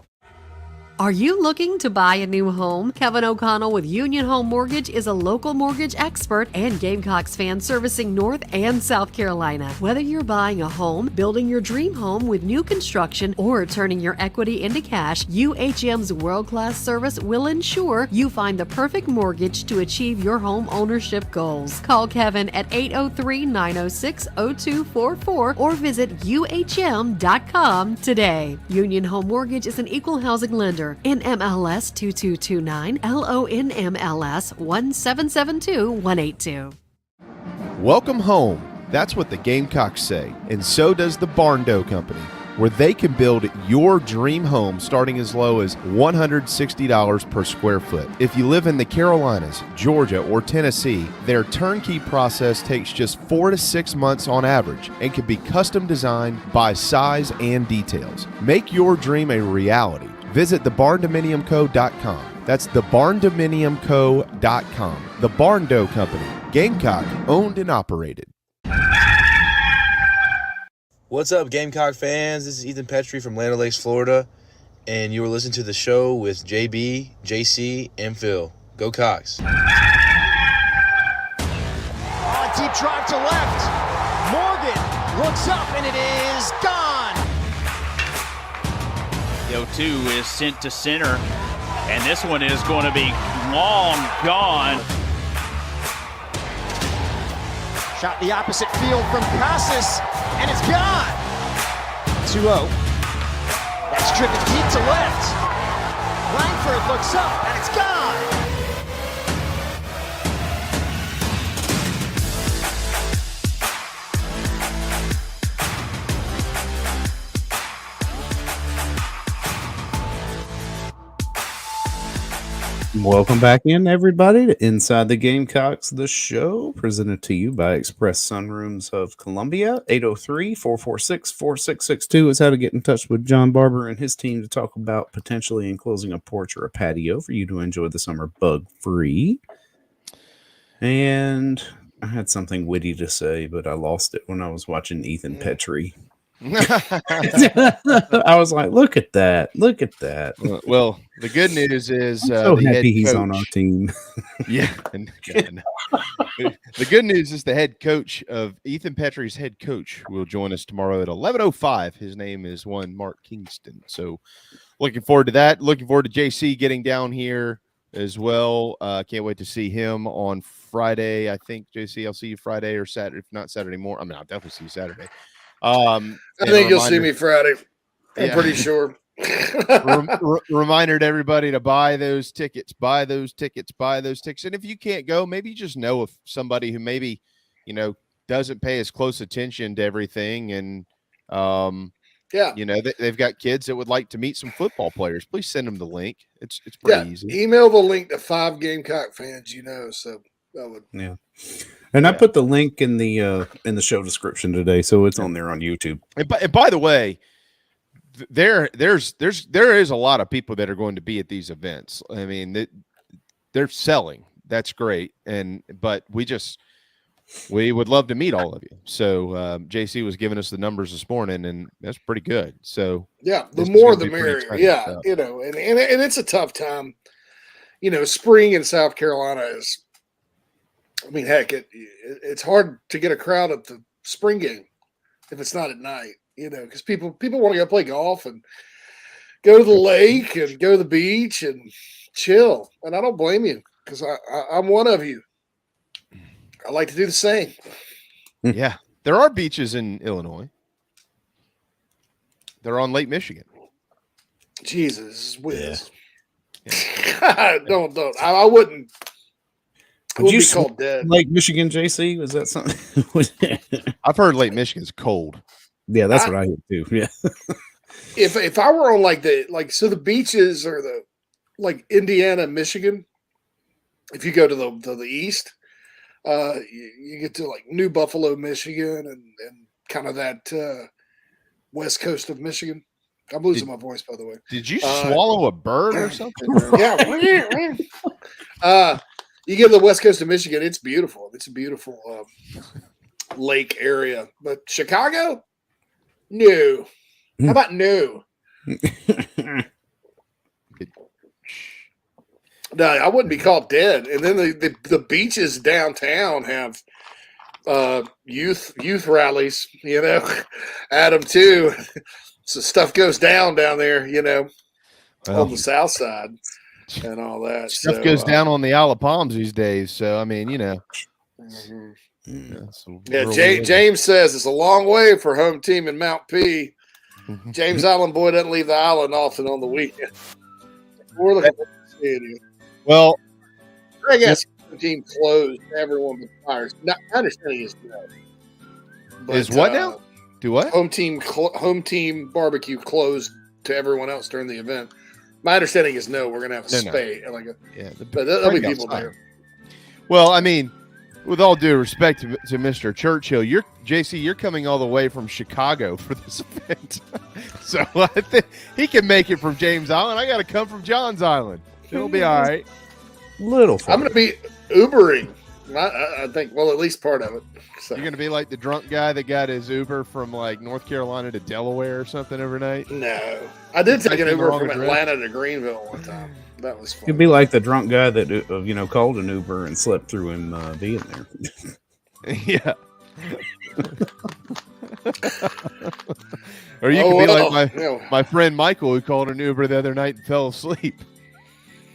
Are you looking to buy a new home? Kevin O'Connell with Union Home Mortgage is a local mortgage expert and Gamecocks fan servicing North and South Carolina. Whether you're buying a home, building your dream home with new construction, or turning your equity into cash, UHM's world-class service will ensure you find the perfect mortgage to achieve your home ownership goals. Call Kevin at 803-906-0244 or visit UHM.com today. Union Home Mortgage is an equal housing lender. NMLS 2229, LONMLS 1772182. Welcome home. That's what the Gamecocks say, and so does the Barn Dough Company, where they can build your dream home starting as low as $160 per square foot. If you live in the Carolinas, Georgia, or Tennessee, their turnkey process takes just 4 to 6 months on average and can be custom designed by size and details. Make your dream a reality. Visit thebarndominiumco.com. That's thebarndominiumco.com. The Barn Dough Company, Gamecock, owned and operated. What's up, Gamecock fans? This is Ethan Petrie from Land O'Lakes, Florida, and you are listening to the show with JB, JC, and Phil. Go Cox. Deep drive to left. Morgan looks up, and it is gone. The 0-2 is sent to center, and this one is going to be long gone. Shot the opposite field from Casas, and it's gone. 2-0. That's driven deep to left. Langford looks up, and it's gone. Welcome back in, everybody, to Inside the Gamecocks, the show, presented to you by Express Sunrooms of Columbia. 803-446-4662 is how to get in touch with John Barber and his team to talk about potentially enclosing a porch or a patio for you to enjoy the summer bug-free. And I had something witty to say, but I lost it when I was watching Ethan Petrie. I was like, look at that. Well, the good news is I'm so the happy head he's coach, on our team. Yeah. The good news is the head coach of Ethan Petrie's head coach will join us tomorrow at 11:05. His name is one Mark Kingston. So looking forward to that. Looking forward to JC getting down here as well. Can't wait to see him on Friday. I think, JC, I'll see you Friday or Saturday. If not Saturday morning. I mean, I'll definitely see you Saturday. I think you'll see me Friday. I'm pretty sure. Reminder to everybody to buy those tickets. And if you can't go, maybe you just know of somebody who maybe, doesn't pay as close attention to everything. And, they've got kids that would like to meet some football players. Please send them the link. It's pretty easy. Email the link to 5 Gamecock fans, so that would. Yeah. And I put the link in the show description today, so it's on there on YouTube. And by the way, there is a lot of people that are going to be at these events. I mean, they're selling. That's great, but we would love to meet all of you. So JC was giving us the numbers this morning, and that's pretty good. So the more the merrier. Yeah, and it's a tough time. Spring in South Carolina is. I mean, heck, it's hard to get a crowd at the spring game if it's not at night, because people want to go play golf and go to the lake and go to the beach and chill. And I don't blame you, because I'm one of you. I like to do the same. Yeah. There are beaches in Illinois. They're on Lake Michigan. Jesus, whiz. Yeah. Don't. I wouldn't. Would you be called dead. Lake Michigan, JC? Was that something? I've heard Lake Michigan's cold. Yeah, that's what I hear too. Yeah. If I were on the beaches are Indiana, Michigan. If you go to the east, you get to New Buffalo, Michigan, and kind of that west coast of Michigan. I'm losing my voice, by the way. Did you swallow a bird or something? Yeah. You get to the west coast of Michigan, it's beautiful. It's a beautiful lake area. But Chicago? No. How about no? No, I wouldn't be called dead. And then the beaches downtown have youth rallies, at them too. So stuff goes down there, on the south side. And all that stuff goes down on the Isle of Palms these days. So I mean, James says it's a long way for home team in Mount P. James Island boy doesn't leave the island often on the weekend. We're looking forward to seeing you. Well, I guess home team closed. Everyone but Flyers. My understanding is no. Is what now? Do what? Home team barbecue closed to everyone else during the event. My understanding is no. We're gonna have a spay. But there'll be people there. Well, I mean, with all due respect to Mr. Churchill, you're coming all the way from Chicago for this event, so I think he can make it from James Island. I got to come from John's Island. It'll be all right. Little. I'm gonna be Ubering. I think. Well, at least part of it. So. You're gonna be like the drunk guy that got his Uber from North Carolina to Delaware or something overnight. No, I did take an Uber from Atlanta to Greenville one time. That was fun. You'd be like the drunk guy that called an Uber and slept through him being there. Yeah. Or you could be like my friend Michael, who called an Uber the other night and fell asleep.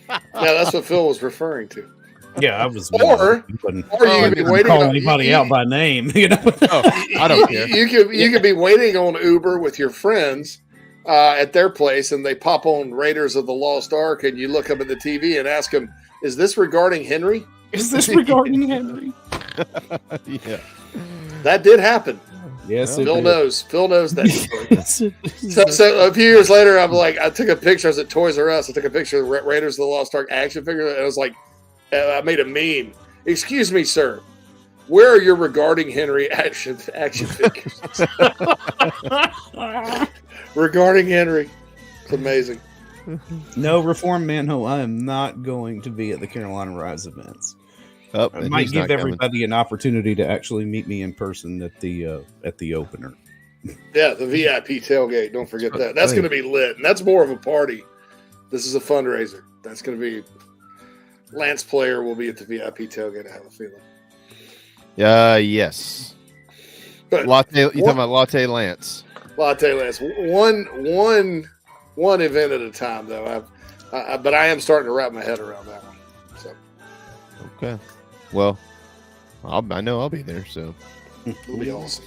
Yeah, that's what Phil was referring to. Yeah, I was. Or you could be waiting. Call anybody out by name, I don't care. You could be waiting on Uber with your friends at their place, and they pop on Raiders of the Lost Ark, and you look up at the TV and ask them, "Is this regarding Henry? Is this regarding Henry?" Yeah, that did happen. Yes, Phil knows. Phil knows that story. So a few years later, I'm like, I took a picture. I was at Toys R Us. I took a picture of the Raiders of the Lost Ark action figure, and I was like, I made a meme. Excuse me, sir. Where are your regarding Henry action figures? Regarding Henry. It's amazing. No, Reform Manhole, I am not going to be at the Carolina Rise events. Oh, I might give everybody an opportunity to actually meet me in person at the opener. Yeah, the VIP tailgate. Don't forget that. That's going to be lit, and that's more of a party. This is a fundraiser. That's going to be Lance Player will be at the VIP tailgate. I have a feeling. Yes. But Latte. You talking about Latte Lance? Latte Lance. One event at a time, though. But I am starting to wrap my head around that one. So. Okay. Well, I know I'll be there, so it'll be awesome.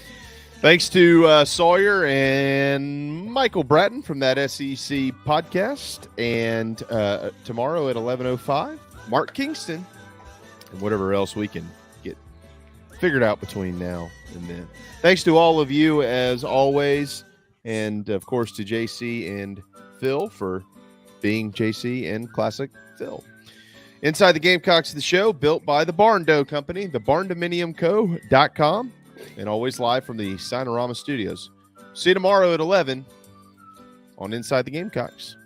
Thanks to Sawyer and Michael Bratton from that SEC podcast, and tomorrow at 11:05, Mark Kingston, and whatever else we can get figured out between now and then. Thanks to all of you as always, and of course to JC and Phil for being JC and Classic Phil. Inside the Gamecocks, the show built by the Barn Dough Company, thebarndominiumco.com, and always live from the Sinorama Studios. See you tomorrow at 11 on Inside the Gamecocks.